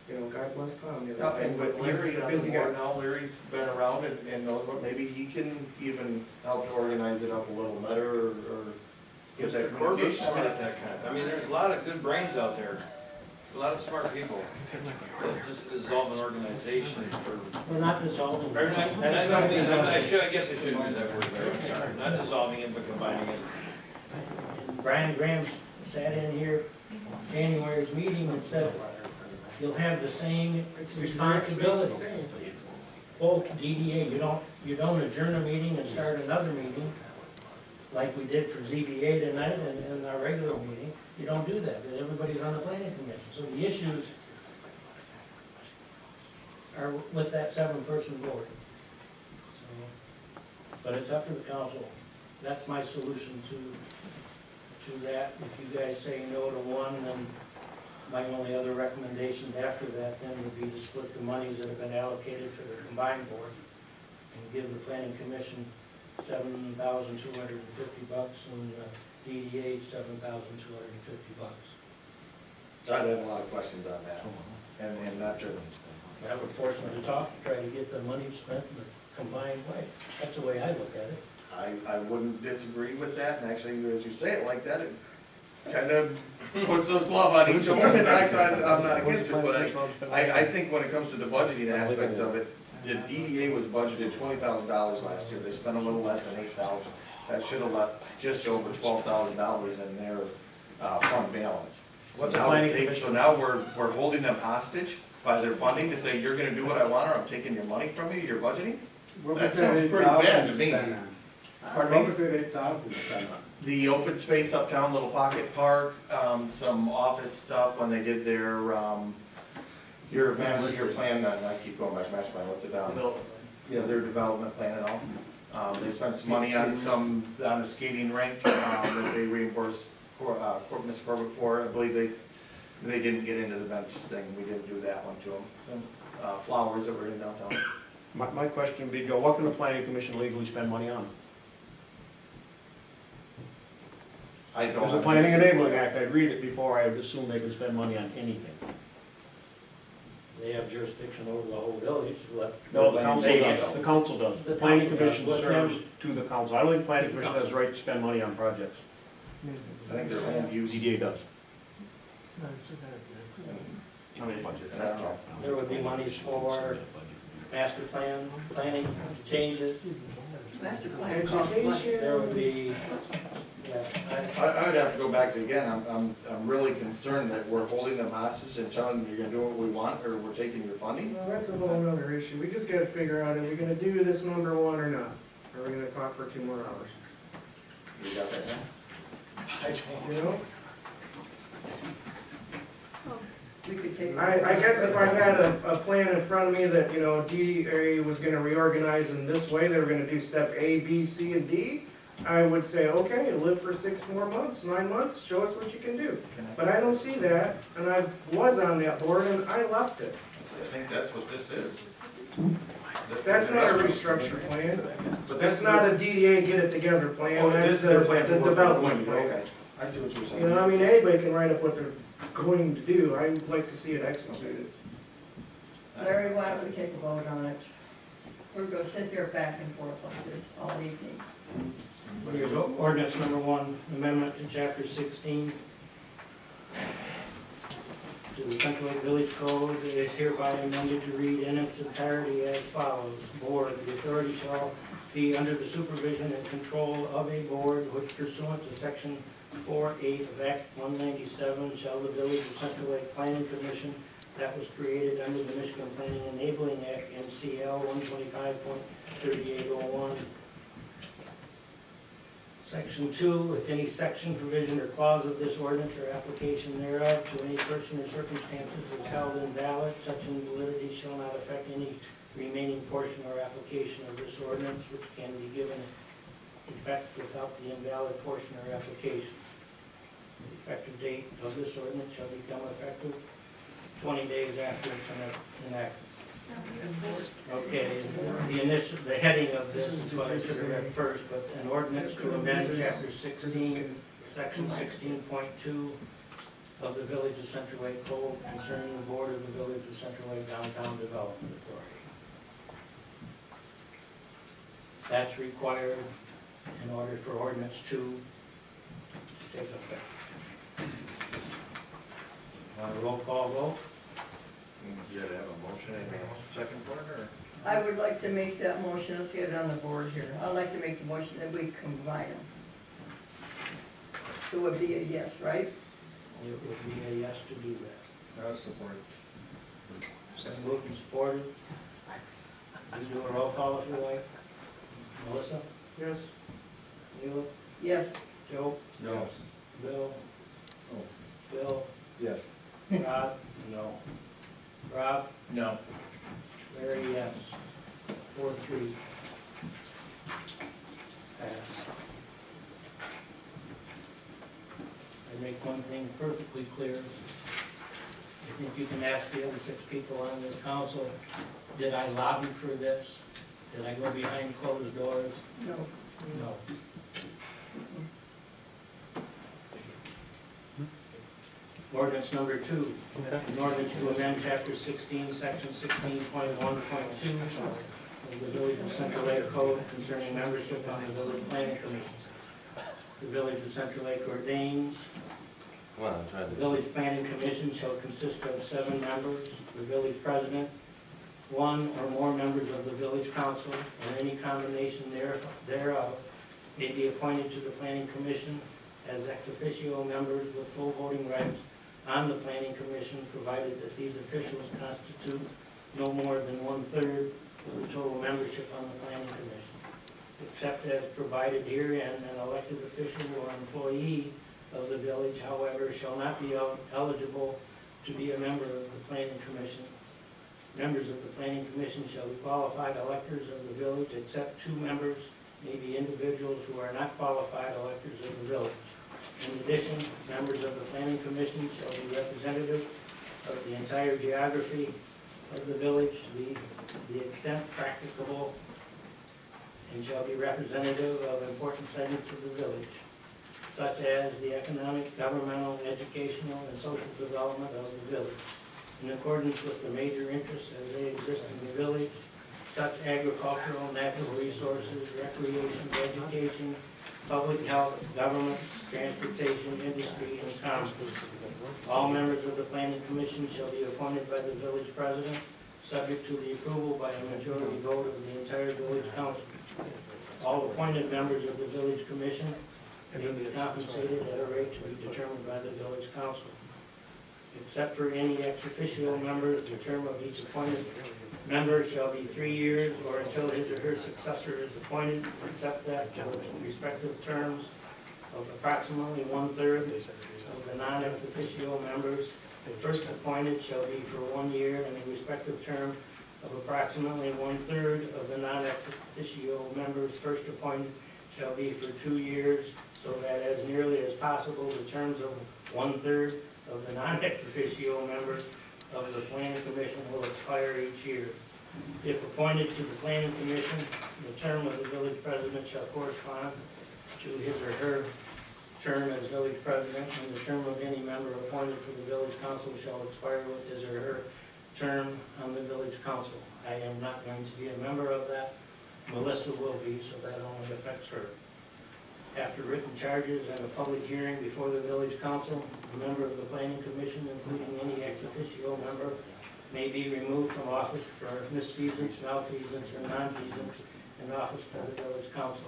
You know, God bless Tom, you know. And with Larry he's a on the busy board guy. now, Larry's been around and knows what, maybe he can even help to organize it up a little better or get that Mr. Corbett's communication. smart at that kind of, I mean, there's a lot of good brains out there, there's a lot of smart people that just dissolve an organization for, We're not dissolving. or not, and I don't mean, I guess I shouldn't use that word, there, I'm sorry, not dissolving it, but combining it. And Brian Graham sat in here January's meeting and said, you'll have the same responsibility. Both DDA, you don't adjourn a meeting and start another meeting like we did for ZBA tonight and our regular meeting. You don't do that, everybody's on the planning commission. So the issues are with that 7-person board. So, but it's up to the council. That's my solution to that. If you guys say no to one, then my only other recommendation after that then would be to split the monies that have been allocated for the combined board and give the planning commission $7,250 and DDA $7,250. I'd have a lot of questions on that, and not driven. That would force me to talk, to try to get the money spent in a combined way. That's the way I look at it. I wouldn't disagree with that, and actually, as you say it like that, it kind of puts a glove on each one, and I'm not against it, but I think when it comes to the budgeting aspects of it, the DDA was budgeted $20,000 last year, they spent a little less than $8,000. That should have left just over $12,000 in their fund balance. What's So the now planning we take- commission? So now we're holding them hostage by their funding to say, you're gonna do what I want, or I'm taking your money from you, you're budgeting? That sounds pretty bad to me. Pardon me? What was it, 8,000 spent on? The open space uptown, little pocket park, some office stuff when they did their, your plan, I keep going back, master plan, what's it down? Yeah, their development plan and all. They spent some money on on a skating rink, that they reimbursed Miss Corbett for. I believe they didn't get into the bench thing, we didn't do that one to them. Some, flowers that were in downtown. My question would be, Joe, what can the planning commission legally spend money on? I don't. There's a have planning an answer for enabling that. act, I read it before, I would assume they can spend money on anything. They have jurisdiction over the whole village, let. No, the council They- does, the council does. The The planning council does. commission With serves them- to the council. I don't think planning commission has the right to spend money on projects. I think their land use. DDA does. I mean, budget, I don't know. There would be monies for master plan, planning changes. Master plan costs money. There would be, yeah, I would have to go back to, again, I'm really concerned that we're holding them hostage and telling them you're gonna do what we want, or we're taking your funding. Well, that's a whole other issue. We just gotta figure out, are we gonna do this number one or not? Are we gonna talk for 2 more hours? You got that now? I don't. You know? We could take. I guess if I had a plan in front of me that, you know, DDA was gonna reorganize in this way, they were gonna do step A, B, C, and D, I would say, okay, live for 6 more months, 9 months, show us what you can do. But I don't see that, and I was on that board and I left it. I think that's what this is. That's not a restructure plan. But That's not a DDA get it together plan, Oh, that's this is the their plan for what they're going development to do, plan. okay. I see what you're saying. You know, I mean, anybody can write up what they're going to do, I would like to see it executed. Larry, why don't we take a vote on it? We're gonna sit here back and forth like this all evening. here's ordinance number 1, amendment to chapter 16. to the Central Lake Village Code is hereby amended to read in its entirety as follows. Board, the authority shall be under the supervision and control of a board which pursuant to section 4.8 of Act 197 shall the Village of Central Lake Planning Commission that was created under the Michigan Planning Enabling Act, MCL 125.3801. Section 2, if any section, provision, or clause of this ordinance or application thereof to any person or circumstances is held invalid, such invalidity shall not affect any remaining portion or application of this ordinance, which can be given effect without the invalid portion or application. The effective date of this ordinance shall become effective 20 days after its enactment. Okay, the heading of this is what I should have read first, but an ordinance to amend chapter 16, section 16.2 of the Village of Central Lake Code concerning the board of the Village of Central Lake Downtown Development Authority. That's required in order for ordinance 2 to take effect. Roll call vote? You gotta have a motion and a second for it, or? I would like to make that motion, let's get it on the board here. I'd like to make the motion that we combine them. So it would be a yes, right? It would be a yes to do that. I support it. Second moved and supported. You do a roll call if you like. Melissa? Yes. Lela? Yes. Joe? No. Bill? Oh. Bill? Yes. Rob? No. Rob? No. Larry, yes. 4-3. Pass. I make one thing perfectly clear. I think you can ask the other 6 people on this council, did I lobby for this? Did I go behind closed doors? No. No. Ordinance number 2, an ordinance to amend chapter 16, section 16.1.2 of the Village of Central Lake Code concerning membership on the Village Planning Commission. The Village of Central Lake ordains the Village Planning Commission shall consist of 7 members, the village president, 1 or more members of the village council, or any combination thereof, may be appointed to the planning commission as ex officio members with full voting rights on the planning commission, provided that these officials constitute no more than 1/3 of the total membership on the planning commission. Except as provided herein, an elected official or employee of the village, however, shall not be eligible to be a member of the planning commission. Members of the planning commission shall be qualified electors of the village, except 2 members may be individuals who are not qualified electors of the village. In addition, members of the planning commission shall be representative of the entire geography of the village to the extent practicable, and shall be representative of important segments of the village, such as the economic, governmental, educational, and social development of the village, in accordance with the major interests as they exist in the village, such agricultural, natural resources, recreation, education, public health, government, transportation, industry, and commerce. All members of the planning commission shall be appointed by the village president, subject to the approval by a majority vote of the entire village council. All appointed members of the village commission may be compensated at a rate to be determined by the village council. Except for any ex officio members, the term of each appointed member shall be 3 years or until his or her successor is appointed, except that for respective terms of approximately 1/3 of the non-ex officio members first appointed shall be for 1 year, and the respective term of approximately 1/3 of the non-ex officio members first appointed shall be for 2 years, so that as nearly as possible, the terms of 1/3 of the non-ex officio members of the planning commission will expire each year. If appointed to the planning commission, the term of the village president shall correspond to his or her term as village president, and the term of any member appointed for the village council shall expire with his or her term on the village council. I am not going to be a member of that. Melissa will be, so that only affects her. After written charges and a public hearing before the village council, a member of the planning commission, including any ex officio member, may be removed from office for misfeasance, malfeasance, or nonfeasance in office by the village council.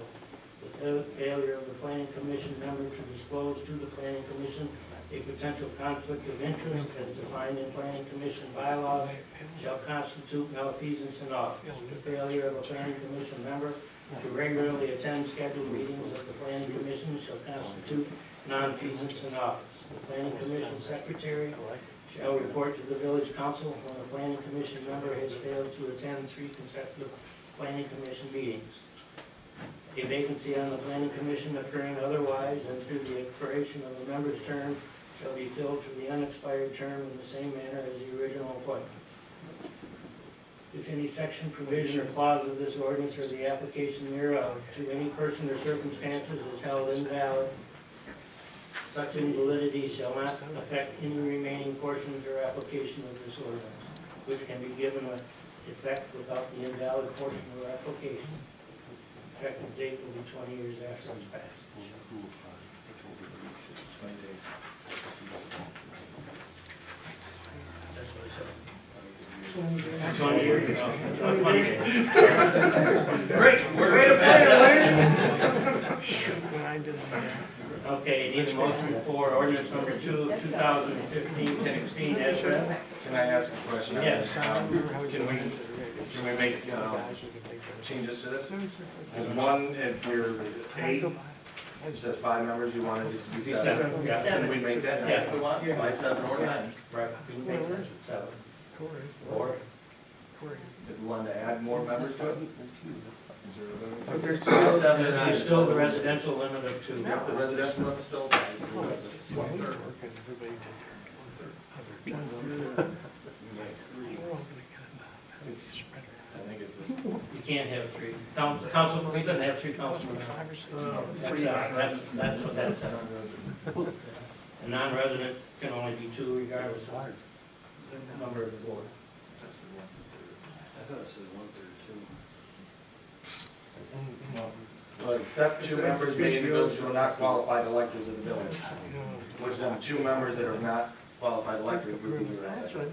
The failure of the planning commission member to disclose to the planning commission a potential conflict of interest as defined in planning commission bylaws shall constitute malfeasance in office. The failure of a planning commission member to regularly attend scheduled meetings of the planning commission shall constitute nonfeasance in office. The planning commission secretary shall report to the village council when a planning commission member has failed to attend 3 consecutive planning commission meetings. A vacancy on the planning commission occurring otherwise and through the expiration of the member's term shall be filled for the unexpired term in the same manner as the original appointment. If any section, provision, or clause of this ordinance or the application thereof to any person or circumstances is held invalid, such invalidity shall not affect any remaining portions or application of this ordinance, which can be given effect without the invalid portion or application. Effective date will be 20 years after its passage. 20 days. That's what I said. 20 years. 20 days. Great, we're Way to gonna pass play, that. When I did that. Okay, need a motion for ordinance number 2, 2015-16 as read. Can I ask a question? Yes. Can we make changes to this? And one, if we're 8, it says 5 members, you wanted it to be 7. Yeah. Can we make that 9 if we want? 5, 7, or 9? Right, we can make that 7. Or, If we wanted to add more members to it? But there's there's still the residential limit of 2. Yep, the residential one still. I think it's just. You can't have 3. Council, we couldn't have 3 councilmen. That's what that said. A non-resident can only be 2 regardless of the number of the board. I thought it said 132. Well, except 2 members may be those who are not qualified electors of the village. Which then 2 members that are not qualified electors would be the resident.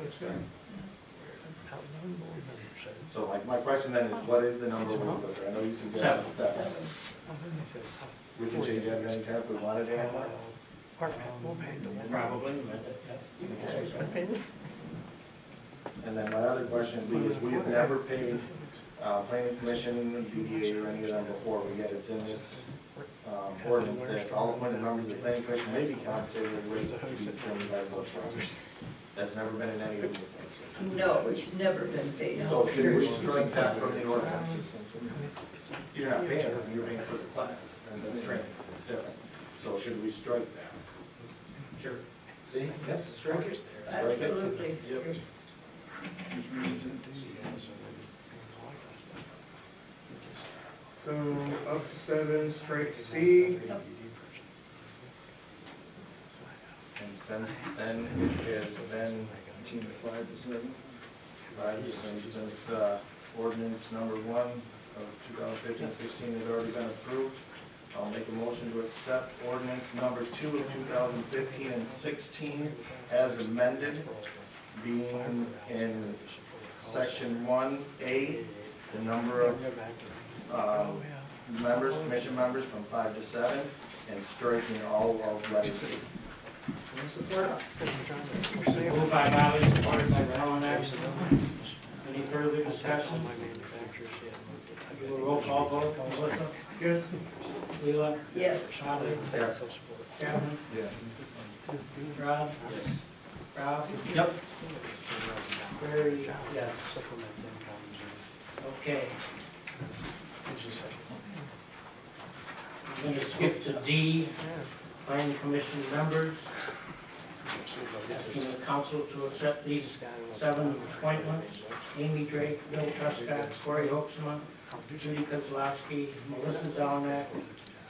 So my question then is, what is the number we put there? I know you suggested 7. We can change that at any time if we wanted to add more. Probably, yeah. And then my other question is, we have never paid planning commission, DDA, or any of them before, but yet it's in this ordinance that all appointed members of the planning commission may be compensated at a rate to be determined by the village council. That's never been in any of them before. No, it's never been paid. So should we strike that from the ordinance? You're not paying them, you're paying for the class, and the training, it's different. So should we strike that? Sure. See? Yes, strike it. Strike it. Absolutely. Yep. So up to 7, strike C. And since then, it has been 5 to 7. 5, since ordinance number 1 of 2015-16 has already been approved, I'll make a motion to accept ordinance number 2 of 2015 and 16 as amended, being in section 1A, the number of members, commission members from 5 to 7, and striking all of letter C. Moved by Bodley, supported by Zelenak. Any further discussion? Do a roll call vote. Melissa? Yes. Lela? Yes. Bodley? Yes. Chapman? Yes. Rod? Yes. Rob? Yep. Barry? Yes. Okay. I'm going to skip to D, planning commission members. Asking the council to accept these 7 appointments. Amy Drake, Bill Truscott, Corey Hoeksema, Judy Kozlowski, Melissa Zelenak,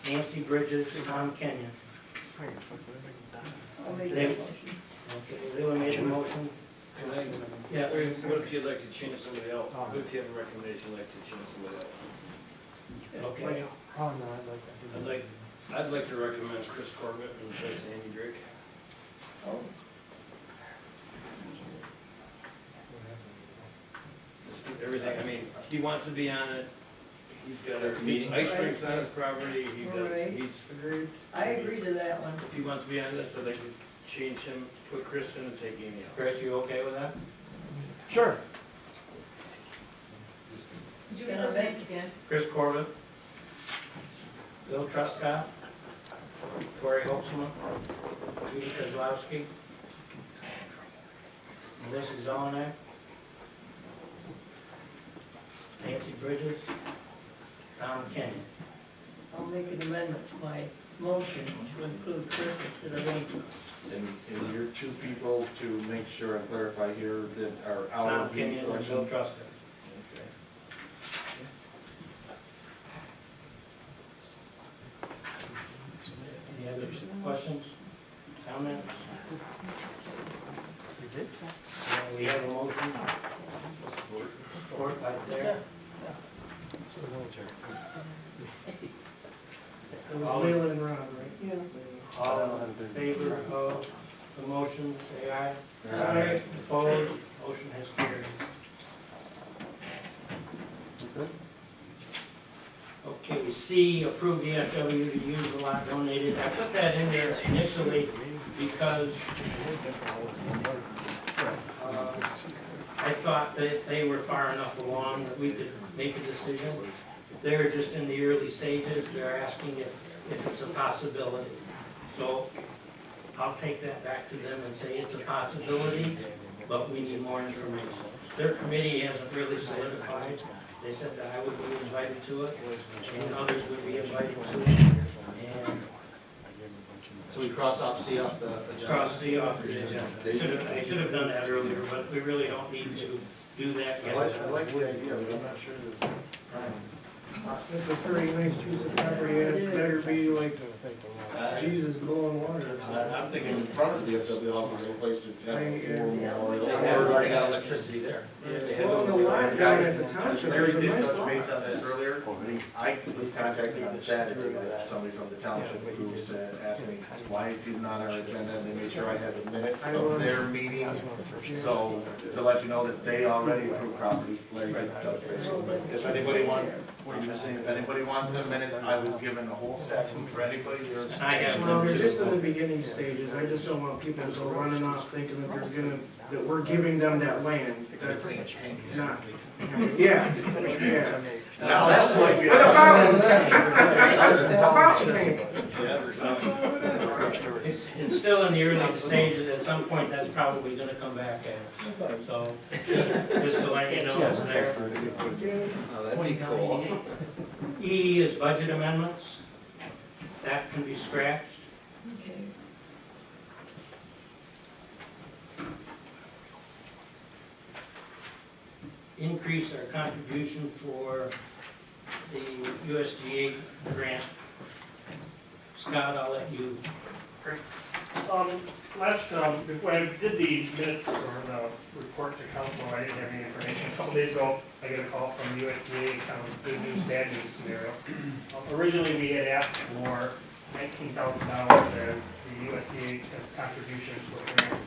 Nancy Bridges, Tom Kenyon. I'll make They- that motion. Okay, Lela made the motion. Yeah. What if you'd like to change somebody else? What if you have a recommendation, you'd like to change somebody else? Okay. Oh, no, I'd like that. I'd like I'd like to recommend Chris Corbett and Jess Andy Drake. Oh, Everything, I mean, he wants to be on it, he's got a Meeting. ice rinks on his property, he does, Right. he's, I agree to that one. if he wants to be on this, so they can change him, put Chris in and take Amy out. Chris, you okay with that? Sure. Did you get a bank again? Chris Corbett, Bill Truscott, Corey Holtzman, Judy Kozlowski, Melissa Zelenak, Nancy Bridges, Tom Kenyon. I'll make an amendment to my motion to include Chris instead of Amy. And your two people to make sure and clarify here that are out Tom of the Kenyon and Bill selection. Truscott. Any other questions, comments? We have a motion. Support by Thier. It was Lela and Ron, right? Yeah. All in favor of the motion, say aye. Aye. Opposed, motion has carried. Okay, C, approve the FW to use the lot donated. I put that in there initially because I thought that they were far enough along that we could make a decision. They're just in the early stages, they're asking if it's a possibility. So I'll take that back to them and say it's a possibility, but we need more information. Their committee hasn't really solidified. They said that I would be invited to it, and others would be invited to it. And So we cross off C off the agenda? cross the off the agenda. I should have done that earlier, but we really don't need to do that I like yet. the idea, but I'm not sure that. It's a pretty nice piece of property, it better be like Jesus blowing water. I'm thinking in front of the FW office, a place to have a memorial. They have already got electricity there. Well, the line down at the township, Larry there's a did nice touch base lot. on this earlier. I was contacted on Saturday by somebody from the township who said, asked me why it isn't on our agenda, and they made sure I had the minutes of their meeting. So, to let you know that they already approved property, Larry did touch base. But if anybody wants, what you were saying, if anybody wants the minutes, I was given a whole stack of them for anybody. I have Well, them they're just in the too. beginning stages, I just don't want people to go running off thinking that there's gonna, that we're giving them that land. That's not, yeah, yeah. Now, that's like. With a fountain tank. It's still in the early stages, at some point that's probably gonna come back at us. So, just to let you know it's there. Oh, that'd be cool. E is budget amendments. That can be scratched. Okay. Increase our contribution for the USDA grant. Scott, I'll let you. When I did the minutes or the report to council, I didn't have any information. A couple days ago, I got a call from USDA, kind of good news, bad news scenario. Originally, we had asked for $19,000 as the USDA contribution to the grant.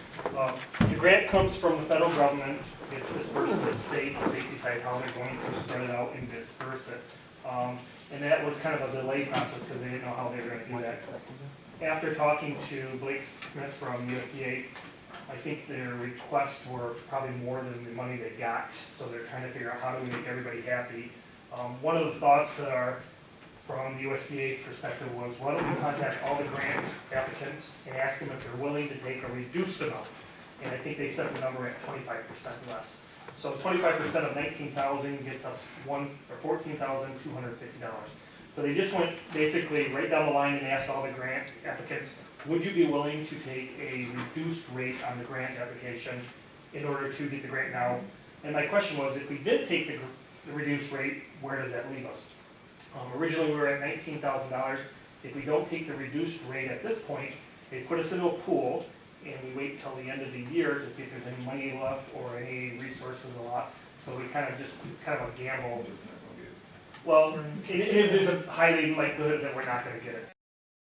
The grant comes from the federal government. It's dispersed to the state decides how they're going to spread it out and disperse it. And that was kind of a delay process because they didn't know how they were going to do that. After talking to Blake Smith from USDA, I think their requests were probably more than the money they got, so they're trying to figure out how do we make everybody happy. One of the thoughts that are from the USDA's perspective was, why don't we contact all the grant applicants and ask them if they're willing to take a reduced amount? And I think they set the number at 25% less. So 25% of 19,000 gets us $14,250. So they just went basically right down the line and asked all the grant applicants, would you be willing to take a reduced rate on the grant application in order to get the grant now? And my question was, if we did take the reduced rate, where does that leave us? Originally, we were at $19,000. If we don't take the reduced rate at this point, they put us into a pool, and we wait till the end of the year to see if there's any money left or any resources a lot. So we kind of just, it's kind of a gamble. Well, there's a highly likelihood that we're not going to get it.